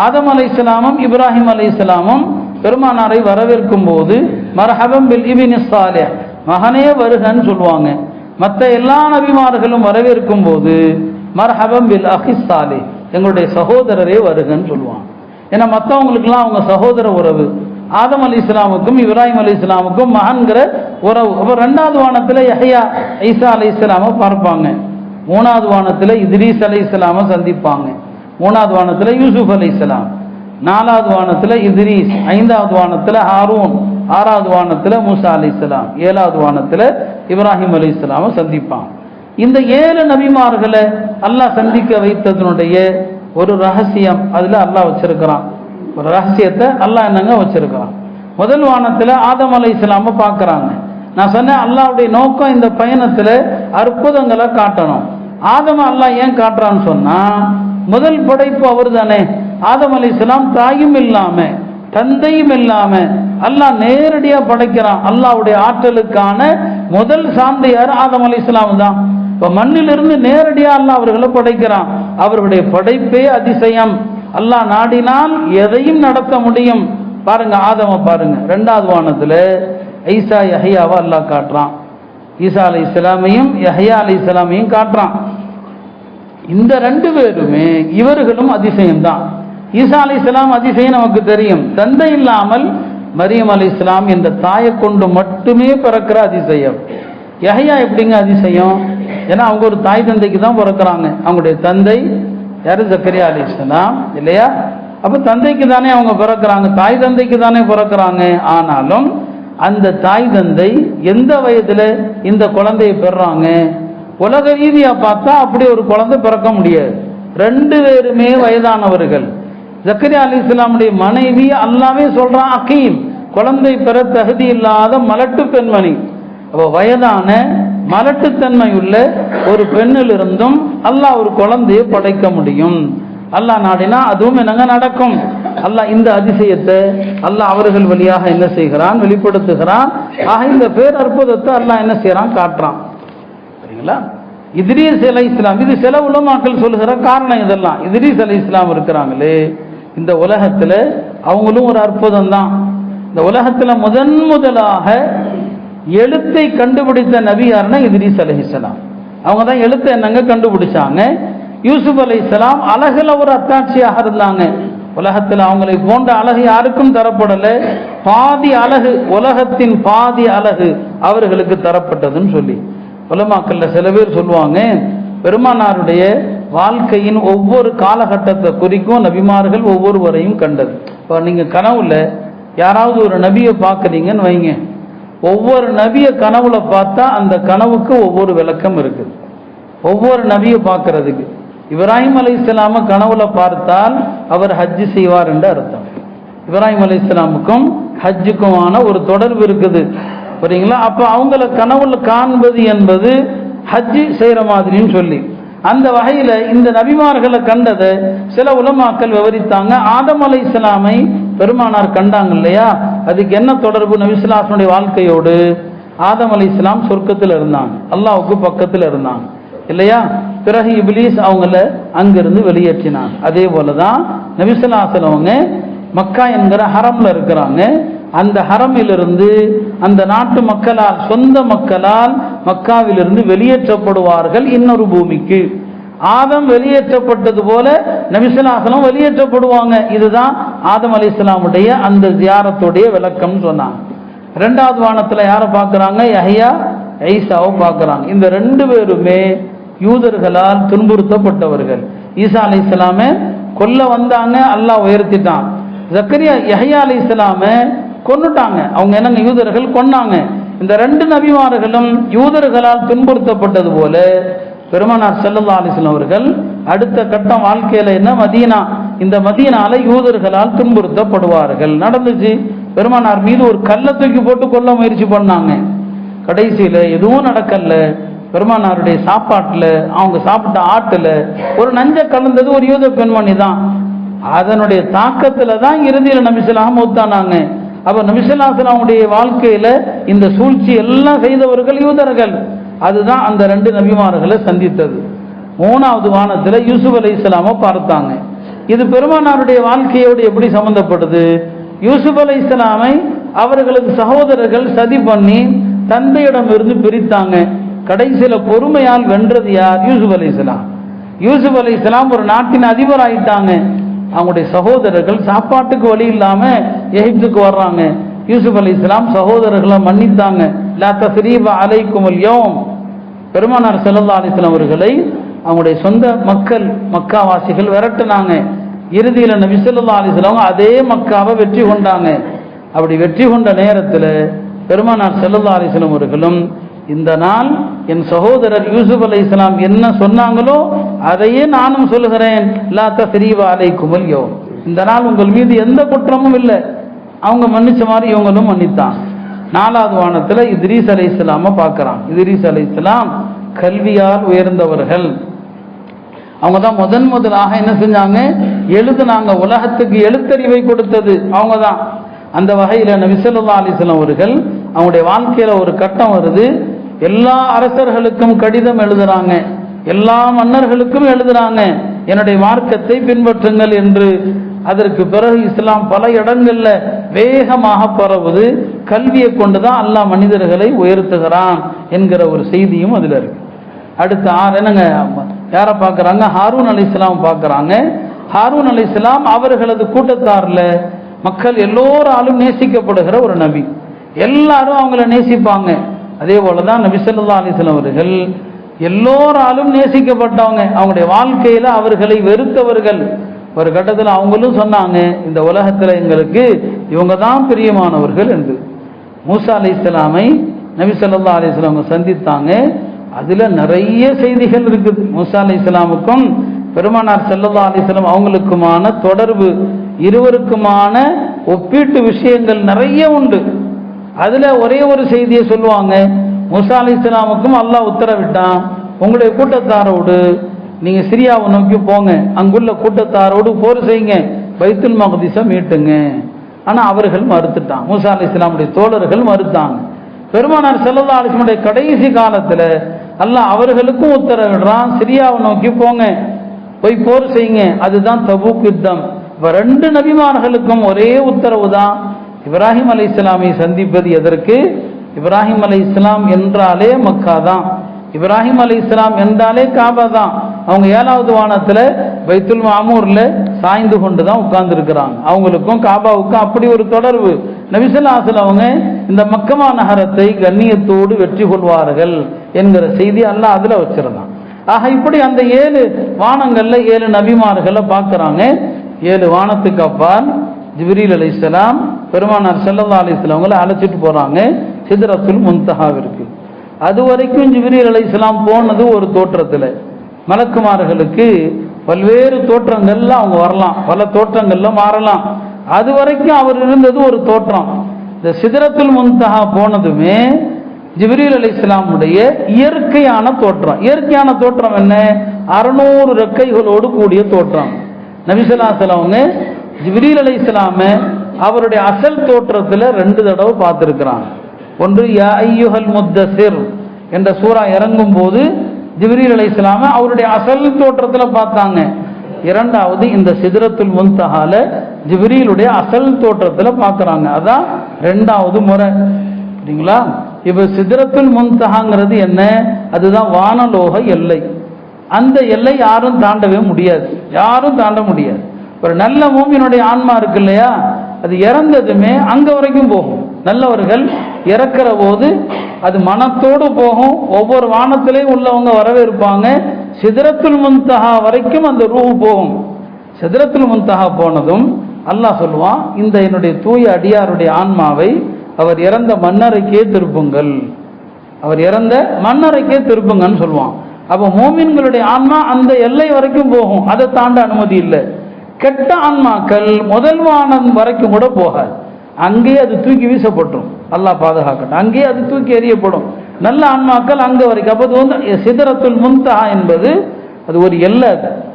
ஆதம் அலைஹிஸ்ஸலாமும் இப்ராஹிம் அலைஹிஸ்ஸலாமும் பெருமானாரை வரவேற்கும் போது மர்ஹபம் பில் இப்னி ஸாலிஹ், மகனே வருகன்னு சொல்லுவாங்க. மற்ற எல்லா நபிமார்களும் வரவேற்கும் போது மர்ஹபம் பில் அஹி ஸாலிஹ், எங்களுடைய சகோதரரே வருகன்னு சொல்லுவாங்க. ஏன்னா மற்றவங்களுக்குலாம் அவங்க சகோதர உறவு. ஆதம் அலைஹிஸ்ஸலாமுக்கும் இப்ராஹிம் அலைஹிஸ்ஸலாமுக்கும் மகன்கிற உறவு. அப்போ 2வது வானத்தில் யஹ்யா ஈசா அலைஹிஸ்ஸலாமை பார்ப்பாங்க. 3வது வானத்தில் இத்ரீஸ் அலைஹிஸ்ஸலாமை சந்திப்பாங்க. 3வது வானத்தில் யூசுப் அலைஹிஸ்ஸலாம், 4வது வானத்தில் இத்ரீஸ், 5வது வானத்தில் ஹாரூன், 6வது வானத்தில் மூசா அலைஹிஸ்ஸலாம், 7வது வானத்தில் இப்ராஹிம் அலைஹிஸ்ஸலாமை சந்திப்பான். இந்த 7 நபிமார்களை அல்லாஹ் சந்திக்க வைத்ததனுடைய ஒரு ரகசியம் அதுல அல்லாஹ் வச்சிருக்கிறான். ஒரு ரகசியத்தை அல்லாஹ் என்னங்க வச்சிருக்கிறான். முதல் வானத்தில் ஆதம் அலைஹிஸ்ஸலாமை பார்க்கறாங்க. நான் சொன்னேன் அல்லாஹ்வுடைய நோக்கம் இந்த பயணத்தில் அற்புதங்களை காட்டணும். ஆதம் அல்லாஹ் ஏன் காட்டுறான்னு சொன்னா, முதல் படைப்பு அவர் தானே. ஆதம் அலைஹிஸ்ஸலாம் தாயும் இல்லாம தந்தையும் இல்லாம அல்லாஹ் நேரடியா படைக்கிறான். அல்லாஹ்வுடைய ஆற்றலுக்கான முதல் சான்றியார் ஆதம் அலைஹிஸ்ஸலாம் தான். இப்ப மண்ணிலிருந்து நேரடியா அல்லாஹ் அவர்களை படைக்கிறான். அவருடைய படைப்பே அதிசயம். அல்லாஹ் நாடினால் எதையும் நடத்த முடியும். பாருங்க ஆதம பாருங்க. 2வது வானத்துல ஈசா யஹ்யாவை அல்லாஹ் காட்டுறான். ஈசா அலைஹிஸ்ஸலாமையும் யஹ்யா அலைஹிஸ்ஸலாமையும் காட்டுறான். இந்த 2 பேருமே இவர்களும் அதிசயம்தான். ஈசா அலைஹிஸ்ஸலாம் அதிசயம் நமக்கு தெரியும். தந்தை இல்லாமல் மரியம் அலைஹிஸ்ஸலாம் என்ற தாயை கொண்டு மட்டுமே பிறக்கிற அதிசயம். யஹ்யா எப்படிங்க அதிசயம்? ஏன்னா அவங்க ஒரு தாய் தந்தைக்கு தான் பிறக்கிறாங்க. அவங்களுடைய தந்தை யாரு? ஜக்கரியா அலைஹிஸ்ஸலாம் இல்லையா? அப்ப தந்தைக்கு தானே அவங்க பிறக்கிறாங்க, தாய் தந்தைக்கு தானே பிறக்கிறாங்க. ஆனாலும் அந்த தாய் தந்தை எந்த வயதுல இந்த குழந்தையை பெறாங்க? உலக ரீதியா பார்த்தா அப்படி ஒரு குழந்தை பிறக்க முடியாது. 2 பேருமே வயதானவர்கள். ஜக்கரியா அலைஹிஸ்ஸலாமுடைய மனைவி அல்லாஹ்வே சொல்றான் அகீம், குழந்தை பெற தகுதி இல்லாத மலட்டு பெண்மணி. அப்போ வயதான மலட்டுத்தன்மை உள்ள ஒரு பெண்ணிலிருந்தும் அல்லாஹ் ஒரு குழந்தையை படைக்க முடியும். அல்லாஹ் நாடினா அதுவும் என்னங்க நடக்கும். அல்லாஹ் இந்த அதிசயத்தை அல்லாஹ் அவர்கள் வழியாக என்ன செய்கிறான்? வெளிப்படுத்துகிறான். ஆக இந்த பேர் அற்புதத்தை அல்லாஹ் என்ன செய்யறான்? காட்டுறான். சரிங்களா? இத்ரீஸ் அலைஹிஸ்ஸலாம், இது சில உலமாக்கள் சொல்லுகிற காரணம் இதெல்லாம். இத்ரீஸ் அலைஹிஸ்ஸலாம் இருக்கிறாங்களே, இந்த உலகத்துல அவங்களும் ஒரு அற்புதம் தான். இந்த உலகத்துல முதலாக எழுத்தை கண்டுபிடித்த நபி யாருன்னா இத்ரீஸ் அலைஹிஸ்ஸலாம். அவங்க தான் எழுத்தை என்னங்க கண்டுபிடிச்சாங்க. யூசுப் அலைஹிஸ்ஸலாம் அழகுல ஒரு அத்தாட்சியாக இருந்தாங்க. உலகத்தில் அவங்களை போன்ற அழகு யாருக்கும் தரப்படல. பாதி அழகு, உலகத்தின் பாதி அழகு அவர்களுக்கு தரப்பட்டதுன்னு சொல்லி உலமாக்கள்ல சில பேர் சொல்லுவாங்க, பெருமானாருடைய வாழ்க்கையின் ஒவ்வொரு காலகட்டத்தை குறிக்கும் நபிமார்கள் ஒவ்வொருவரையும் கண்டது. இப்போ நீங்க கனவுல யாராவது ஒரு நபியை பார்க்குறீங்கன்னு வைங்க, ஒவ்வொரு நபியை கனவுல பார்த்தா அந்த கனவுக்கு ஒவ்வொரு விளக்கம் இருக்குது. ஒவ்வொரு நபியை பார்க்கறதுக்கு இப்ராஹிம் அலைஹிஸ்ஸலாம கனவுல பார்த்தால் அவர் ஹஜ்ஜு செய்வார் என்று அர்த்தம். இப்ராஹிம் அலைஹிஸ்ஸலாமுக்கும் ஹஜ்ஜுக்குமான ஒரு தொடர்பு இருக்குது. சரிங்களா? அப்ப அவங்கள கனவுல காண்பது என்பது ஹஜ்ஜு செய்யற மாதிரின்னு சொல்லி அந்த வகையில இந்த நபிமார்களை கண்டதை சில உலமாக்கள் விவரித்தாங்க. ஆதம் அலைஹிஸ்ஸலாமை பெருமானார் கண்டாங்க இல்லையா, அதுக்கு என்ன தொடர்பு? நபி ஸல்லல்லாஹு அலைஹி வஸல்லம் வாழ்க்கையோடு. ஆதம் அலைஹிஸ்ஸலாம் சொர்க்கத்தில் இருந்தாங்க, அல்லாஹ்வுக்கு பக்கத்தில் இருந்தாங்க இல்லையா? பிறகு இப்லீஸ் அவங்கள அங்கிருந்து வெளியேற்றினாங்க. அதே போலதான் நபி ஸல்லல்லாஹு அலைஹி வஸல்லம் மக்கா என்கிற ஹரம்ல இருக்கிறாங்க. அந்த ஹரமிலிருந்து அந்த நாட்டு மக்களால், சொந்த மக்களால் மக்காவிலிருந்து வெளியேற்றப்படுவார்கள் இன்னொரு பூமிக்கு. ஆதம் வெளியேற்றப்பட்டது போல நபி ஸல்லல்லாஹு அலைஹி வஸல்லம் வெளியேற்றப்படுவாங்க. இதுதான் ஆதம் அலைஹிஸ்ஸலாமுடைய அந்த ஜியாரத்துடைய விளக்கம் சொன்னாங்க. 2வது வானத்துல யாரை பார்க்கறாங்க? யஹ்யா ஈசாவை பார்க்கறாங்க. இந்த 2 பேருமே யூதர்களால் துன்புறுத்தப்பட்டவர்கள். ஈசா அலைஹிஸ்ஸலாமை கொல்ல வந்தாங்க, அல்லாஹ் உயர்த்திட்டான். ஜக்கரியா யஹ்யா அலைஹிஸ்ஸலாமை கொன்னுட்டாங்க. அவங்க என்னங்க யூதர்கள் கொன்னாங்க. இந்த 2 நபிமார்களும் யூதர்களால் துன்புறுத்தப்பட்டது போல பெருமானார் ஸல்லல்லாஹு அலைஹி வஸல்லம் அவர்கள் அடுத்த கட்டம் வாழ்க்கையில என்ன? மதீனா. இந்த மதீனால யூதர்களால் துன்புறுத்தப்படுவார்கள். நடந்துச்சு. பெருமானார் மீது ஒரு கல்லை தூக்கி போட்டு கொல்ல முயற்சி பண்ணாங்க. கடைசியில எதுவும் நடக்கல. பெருமானாருடைய சாப்பாட்டுல, அவங்க சாப்பிட்ட ஆட்டுல ஒரு நஞ்ச கலந்தது ஒரு யூத பெண்மணி தான். அதனுடைய தாக்கத்துல தான் இறுதியில் நபி ஸல்லல்லாஹு அலைஹி வஸல்லம் மௌத்தானாங்க. அப்ப நபி ஸல்லல்லாஹு அலைஹி வஸல்லம் வாழ்க்கையில இந்த சூழ்ச்சி எல்லாம் செய்தவர்கள் யூதர்கள். அதுதான் அந்த 2 நபிமார்களை சந்தித்தது. 3வது வானத்துல யூசுப் அலைஹிஸ்ஸலாமை பார்த்தாங்க. இது பெருமானாருடைய வாழ்க்கையோடு எப்படி சம்பந்தப்படுது? யூசுப் அலைஹிஸ்ஸலாமை அவர்களது சகோதரர்கள் சதி பண்ணி தந்தையிடம் இருந்து பிரித்தாங்க. கடைசியில பொறுமையால் வென்றது யார்? யூசுப் அலைஹிஸ்ஸலாம். யூசுப் அலைஹிஸ்ஸலாம் ஒரு நாட்டின் அதிபர் ஆயிட்டாங்க. அவங்களுடைய சகோதரர்கள் சாப்பாட்டுக்கு வழி இல்லாம எகிப்துக்கு வர்றாங்க. யூசுப் அலைஹிஸ்ஸலாம் சகோதரர்களை மன்னித்தாங்க. லா தஸ்ரீப அலைக்குமுல் யௌம். பெருமானார் ஸல்லல்லாஹு அலைஹி வஸல்லம் அவர்களை அவங்களுடைய சொந்த மக்கள் மக்காவாசிகள் விரட்டினாங்க. இறுதியில் நபி ஸல்லல்லாஹு அலைஹி வஸல்லம் அதே மக்காவை வெற்றி கொண்டாங்க. அப்படி வெற்றி கொண்ட நேரத்தில் பெருமானார் ஸல்லல்லாஹு அலைஹி வஸல்லம் அவர்களும் இந்த நாள் என் சகோதரர் யூசுப் அலைஹிஸ்ஸலாம் என்ன சொன்னாங்களோ அதையே நானும் சொல்லுகிறேன். லா தஸ்ரீப அலைக்குமுல் யௌம். இந்த நாள் உங்கள் மீது எந்த குற்றமும் இல்லை. அவங்க மன்னிச்ச மாதிரி இவங்களும் மன்னித்தான். 4வது வானத்தில் இத்ரீஸ் அலைஹிஸ்ஸலாமை பார்க்குறான். இத்ரீஸ் அலைஹிஸ்ஸலாம் கல்வியால் உயர்ந்தவர்கள். அவங்க தான் முதலாக என்ன செஞ்சாங்க? எழுதுனாங்க. உலகத்துக்கு எழுத்தறிவை கொடுத்தது அவங்க தான். அந்த வகையில் நபி ஸல்லல்லாஹு அலைஹி வஸல்லம் அவர்கள் அவங்களுடைய வாழ்க்கையில் ஒரு கட்டம் வருது. எல்லா அரசர்களுக்கும் கடிதம் எழுதுறாங்க, எல்லா மன்னர்களுக்கும் எழுதுறாங்க, என்னுடைய மார்க்கத்தை பின்பற்றுங்கள் என்று. அதற்கு பிறகு இஸ்லாம் பல இடங்கள்ல வேகமாக பரவுது. கல்வியை கொண்டுதான் அல்லாஹ் மனிதர்களை உயர்த்துகிறான் என்கிற ஒரு செய்தியும் அதுல இருக்கு. அடுத்த என்னங்க யாரை பார்க்கறாங்க? ஹாரூன் அலைஹிஸ்ஸலாம் பார்க்கறாங்க. ஹாரூன் அலைஹிஸ்ஸலாம் அவர்களது கூட்டத்தார்ல மக்கள் எல்லோராலும் நேசிக்கப்படுகிற ஒரு நபி. எல்லாரும் அவங்கள நேசிப்பாங்க. அதே போலதான் நபி ஸல்லல்லாஹு அலைஹி வஸல்லம் அவர்கள் எல்லோராலும் நேசிக்கப்பட்டவங்க. அவங்களுடைய வாழ்க்கையில அவர்களை வெறுத்தவர்கள். ஒரு கட்டத்தில் அவங்களும் சொன்னாங்க, இந்த உலகத்துல எங்களுக்கு இவங்க தான் பிரியமானவர்கள் என்று. மூசா அலைஹிஸ்ஸலாமை நபி ஸல்லல்லாஹு அலைஹி வஸல்லம் சந்தித்தாங்க. அதுல நிறைய செய்திகள் இருக்குது. மூசா அலைஹிஸ்ஸலாமுக்கும் பெருமானார் ஸல்லல்லாஹு அலைஹி வஸல்லம் அவங்களுக்குமான தொடர்பு, இருவருக்குமான ஒப்பீட்டு விஷயங்கள் நிறைய உண்டு. அதுல ஒரே ஒரு செய்தியை சொல்லுவாங்க. மூசா அலைஹிஸ்ஸலாமுக்கும் அல்லாஹ் உத்தரவிட்டான், உங்களுடைய கூட்டத்தாரோடு நீங்க சிரியாவை நோக்கி போங்க, அங்குள்ள கூட்டத்தாரோடு போர் செய்யுங்க, பைத்துல் மக்திஸை மீட்டுங்க. ஆனா அவர்கள் மறுத்துட்டான். மூசா அலைஹிஸ்ஸலாமுடைய தோழர்கள் மறுத்தாங்க. பெருமானார் ஸல்லல்லாஹு அலைஹி வஸல்லம் கடைசி காலத்துல அல்லாஹ் அவர்களுக்கும் உத்தரவிடுறான், சிரியாவை நோக்கி போங்க, போய் போர் செய்யுங்க. அதுதான் தபூக் யுத்தம். இப்ப 2 நபிமார்களுக்கும் ஒரே உத்தரவு தான். இப்ராஹிம் அலைஹிஸ்ஸலாமை சந்திப்பது எதற்கு? இப்ராஹிம் அலைஹிஸ்ஸலாம் என்றாலே மக்கா தான், இப்ராஹிம் அலைஹிஸ்ஸலாம் என்றாலே காபா தான். அவங்க 7வது வானத்துல பைத்துல் மாமூர்ல சாய்ந்து கொண்டு தான் உட்கார்ந்து இருக்கிறாங்க. அவங்களுக்கும் காபாவுக்கும் அப்படி ஒரு தொடர்பு. நபி ஸல்லல்லாஹு அலைஹி வஸல்லம் அவங்க இந்த மக்கமா நகரத்தை கண்ணியத்தோடு வெற்றி கொள்வார்கள் என்கிற செய்தி அல்லாஹ் அதுல வச்சிருந்தான். ஆக இப்படி அந்த 7 வானங்கள்ல 7 நபிமார்களை பார்க்கறாங்க. 7 வானத்துக்கு அப்பால் ஜிப்ரீல் அலைஹிஸ்ஸலாம் பெருமானார் ஸல்லல்லாஹு அலைஹி வஸல்லம் அவங்களை அழைச்சிட்டு போறாங்க சித்ரத்துல் முன்தஹாவிற்கு. அது வரைக்கும் ஜிப்ரீல் அலைஹிஸ்ஸலாம் போனது ஒரு தோற்றத்துல. மலக்குமார்களுக்கு பல்வேறு தோற்றங்கள்ல அவங்க வரலாம், பல தோற்றங்கள்ல மாறலாம். அது வரைக்கும் அவர் இருந்தது ஒரு தோற்றம். இந்த சித்ரத்துல் முன்தஹா போனதுமே ஜிப்ரீல் அலைஹிஸ்ஸலாமுடைய இயற்கையான தோற்றம். இயற்கையான தோற்றம் என்ன? 600 ரெக்கைகளோடு கூடிய தோற்றம். நபி ஸல்லல்லாஹு அலைஹி வஸல்லம் ஜிப்ரீல் அலைஹிஸ்ஸலாம அவருடைய அசல் தோற்றத்துல 2 தடவை பார்த்திருக்கிறாங்க. ஒன்று யா அய்யுஹல் முத்தஸிர் என்ற சூரா இறங்கும் போது ஜிப்ரீல் அலைஹிஸ்ஸலாம அவருடைய அசல் தோற்றத்துல பார்த்தாங்க. 2வது இந்த சித்ரத்துல் முன்தஹால ஜிப்ரீலுடைய அசல் தோற்றத்துல பார்க்கறாங்க. அதான் 2வது முறை. சரிங்களா? இப்ப சித்ரத்துல் முன்தஹாங்கிறது என்ன? அதுதான் வானலோக எல்லை. அந்த எல்லை யாரும் தாண்டவே முடியாது, யாரும் தாண்ட முடியாது. ஒரு நல்ல மூமினுடைய ஆன்மா இருக்கு இல்லையா, அது இறந்ததுமே அங்க வரைக்கும் போகும். நல்லவர்கள் இறக்கிற போது அது மனத்தோடு போகும். ஒவ்வொரு வானத்திலையும் உள்ளவங்க வரவேற்பாங்க. சித்ரத்துல் முன்தஹா வரைக்கும் அந்த ரூஹ் போகும். சித்ரத்துல் முன்தஹா போனதும் அல்லாஹ் சொல்லுவான், இந்த என்னுடைய தூய அடியாருடைய ஆன்மாவை அவர் இறந்த மன்னரைக்கே திருப்புங்கள், அவர் இறந்த மன்னரைக்கே திருப்புங்கன்னு சொல்லுவான். அப்போ மோமின்களுடைய ஆன்மா அந்த எல்லை வரைக்கும் போகும், அதை தாண்ட அனுமதி இல்லை. கெட்ட ஆன்மாக்கள் முதல் வானம் வரைக்கும் கூட போகாது, அங்கேயே அது தூக்கி வீசப்பட்டுரும். அல்லாஹ் பாதுகாக்கட்டும், அங்கேயே அது தூக்கி எறியப்படும். நல்ல ஆன்மாக்கள் அங்க வரைக்கும். அப்போ வந்து சிதறத்துல் முன்தஹா என்பது அது ஒரு எல்லை.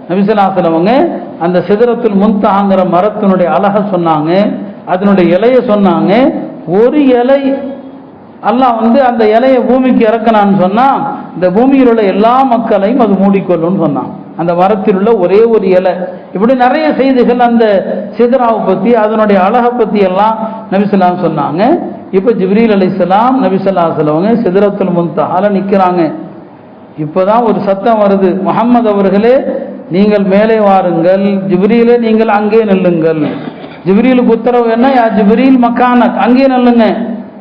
நபி ஸல்லல்லாஹு அலைஹி வஸல்லம் அந்த சிதறத்துல் முன்தஹாங்கிற மரத்தினுடைய அழக சொன்னாங்க, அதனுடைய இலையை சொன்னாங்க. ஒரு இலை அல்லாஹ் வந்து அந்த இலையை பூமிக்கு இறக்கணான்னு சொன்னா இந்த பூமியில் உள்ள எல்லா மக்களையும் அது மூடிக்கொள்ளும்னு சொன்னான். அந்த மரத்தில் உள்ள ஒரே ஒரு இலை. இப்படி நிறைய செய்திகள் அந்த சிதராவை பற்றி அதனுடைய அழகை பற்றி எல்லாம் நபிசல்லாம் சொன்னாங்க. இப்போ ஜிப்ரீல் அலைஹிஸ்ஸலாம் நபிசல்லாஹுவங்க சிதரத்துல் முன்தஹால நிற்கிறாங்க. இப்போதான் ஒரு சத்தம் வருது, முஹம்மது அவர்களே நீங்கள் மேலே வாருங்கள், ஜிப்ரீலே நீங்கள் அங்கே நில்லுங்கள். ஜிப்ரீலுக்கு உத்தரவு என்ன, யா ஜிப்ரீல் மக்கானக், அங்கே நில்லுங்க,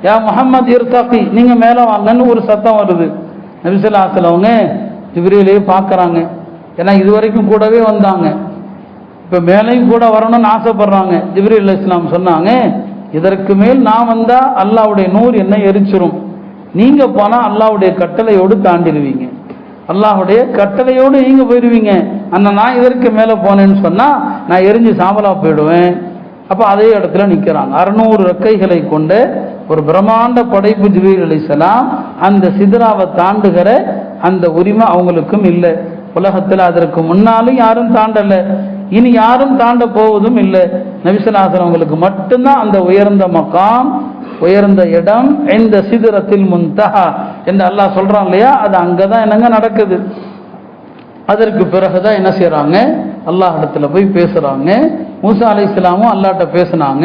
யா முஹம்மது இர்தகி, நீங்க மேலே வாங்கன்னு ஒரு சத்தம் வருது. நபிசல்லாஹுவங்க ஜிப்ரீலே பார்க்குறாங்க. ஏன்னா இதுவரைக்கும் கூடவே வந்தாங்க, இப்போ மேலையும் கூட வரணும்னு ஆசைப்படுறாங்க. ஜிப்ரீல் அலைஹிஸ்ஸலாம் சொன்னாங்க, இதற்கு மேல் நான் வந்தா அல்லாஹ்வுடைய நூர் என்ன எரிச்சிரும், நீங்க போனா அல்லாஹ்வுடைய கட்டளையோடு தாண்டிடுவீங்க, அல்லாஹ்வுடைய கட்டளையோடு நீங்க போயிடுவீங்க. அந்த நான் இதற்கு மேலே போனேன்னு சொன்னா நான் எரிஞ்சு சாம்பலா போயிடுவேன். அப்போ அதே இடத்துல நிற்கிறாங்க. 600 ரெக்கைகளை கொண்ட ஒரு பிரம்மாண்ட படைப்பு ஜிப்ரீல் அலைஹிஸ்ஸலாம். அந்த சிதராவை தாண்டுகிற அந்த உரிமை அவங்களுக்கும் இல்லை. உலகத்தில் அதற்கு முன்னாலும் யாரும் தாண்டலை, இனி யாரும் தாண்ட போவதும் இல்லை. நபிசல்லாஹுவங்க அவங்களுக்கு மட்டும்தான் அந்த உயர்ந்த மகாம், உயர்ந்த இடம், இந்த சிதரத்தில் முன்தஹா என்று அல்லாஹ் சொல்றான் இல்லையா, அது அங்கதான் என்னங்க நடக்குது. அதற்கு பிறகுதான் என்ன செய்யறாங்க, அல்லாஹ் இடத்துல போய் பேசுறாங்க. மூசா அலைஹிஸ்ஸலாமும் அல்லாஹ்ட்ட பேசினாங்க.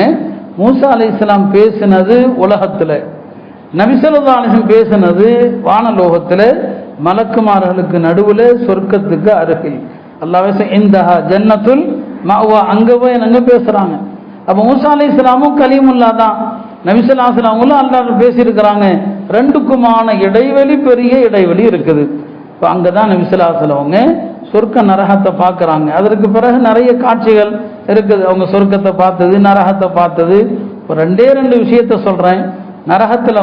மூசா அலைஹிஸ்ஸலாம் பேசினது உலகத்துல, நபி ஸல்லல்லாஹு அலைஹி வஸல்லம் பேசினது வானலோகத்துல, மலக்குமார்களுக்கு நடுவுல சொர்க்கத்துக்கு அருகில். அல்லாஹ் இந்தஹா ஜன்னத்துல் மஅவா, அங்க போய் என்னங்க பேசுறாங்க. அப்ப மூசா அலைஹிஸ்ஸலாமும் கலீமுல்லா தான், நபி ஸல்லல்லாஹு அலைஹி வஸல்லம் அல்லாஹ் பேசியிருக்கிறாங்க. ரெண்டுக்குமான இடைவெளி பெரிய இடைவெளி இருக்குது. இப்போ அங்கதான் நபி ஸல்லல்லாஹு அலைஹி வஸல்லம் சொர்க்க நரகத்தை பார்க்குறாங்க. அதற்கு பிறகு நிறைய காட்சிகள் இருக்குது. அவங்க சொர்க்கத்தை பார்த்தது, நரகத்தை பார்த்தது. ஒரு ரெண்டு விஷயத்த சொல்றேன். நரகத்தில்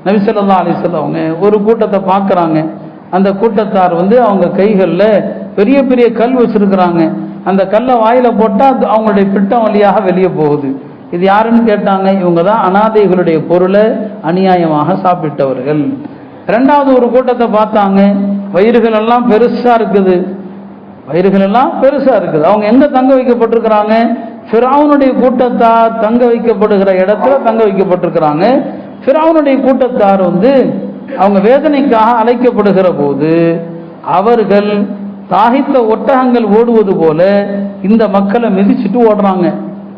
நபி ஸல்லல்லாஹு அலைஹி வஸல்லம் ஒரு கூட்டத்தை பார்க்குறாங்க. அந்த கூட்டத்தார் அவங்க கைகளில் பெரிய பெரிய கல் வச்சிருக்கிறாங்க. அந்த கல்லை வாயில போட்டால் அவங்களுடைய பிட்டம் வழியாக வெளியே போகுது. இது யாருன்னு கேட்டாங்க, இவங்க தான் அனாதைகளுடைய பொருளை அநியாயமாக சாப்பிட்டவர்கள். ரெண்டாவது ஒரு கூட்டத்தை பார்த்தாங்க, வயிறுகள் எல்லாம் பெருசா இருக்குது, வயிறுகள் எல்லாம் பெருசா இருக்குது. அவங்க எங்க தங்க வைக்கப்பட்டிருக்கிறாங்க, ஃபிரௌனுடைய கூட்டத்தார் தங்க வைக்கப்படுகிற இடத்துல தங்க வைக்கப்பட்டிருக்கிறாங்க. ஃபிரௌனுடைய கூட்டத்தார் அவங்க வேதனைக்காக அழைக்கப்படுகிற போது அவர்கள் தாகித்த ஒட்டகங்கள் ஓடுவது போல இந்த மக்களை மிதிச்சுட்டு ஓடுறாங்க.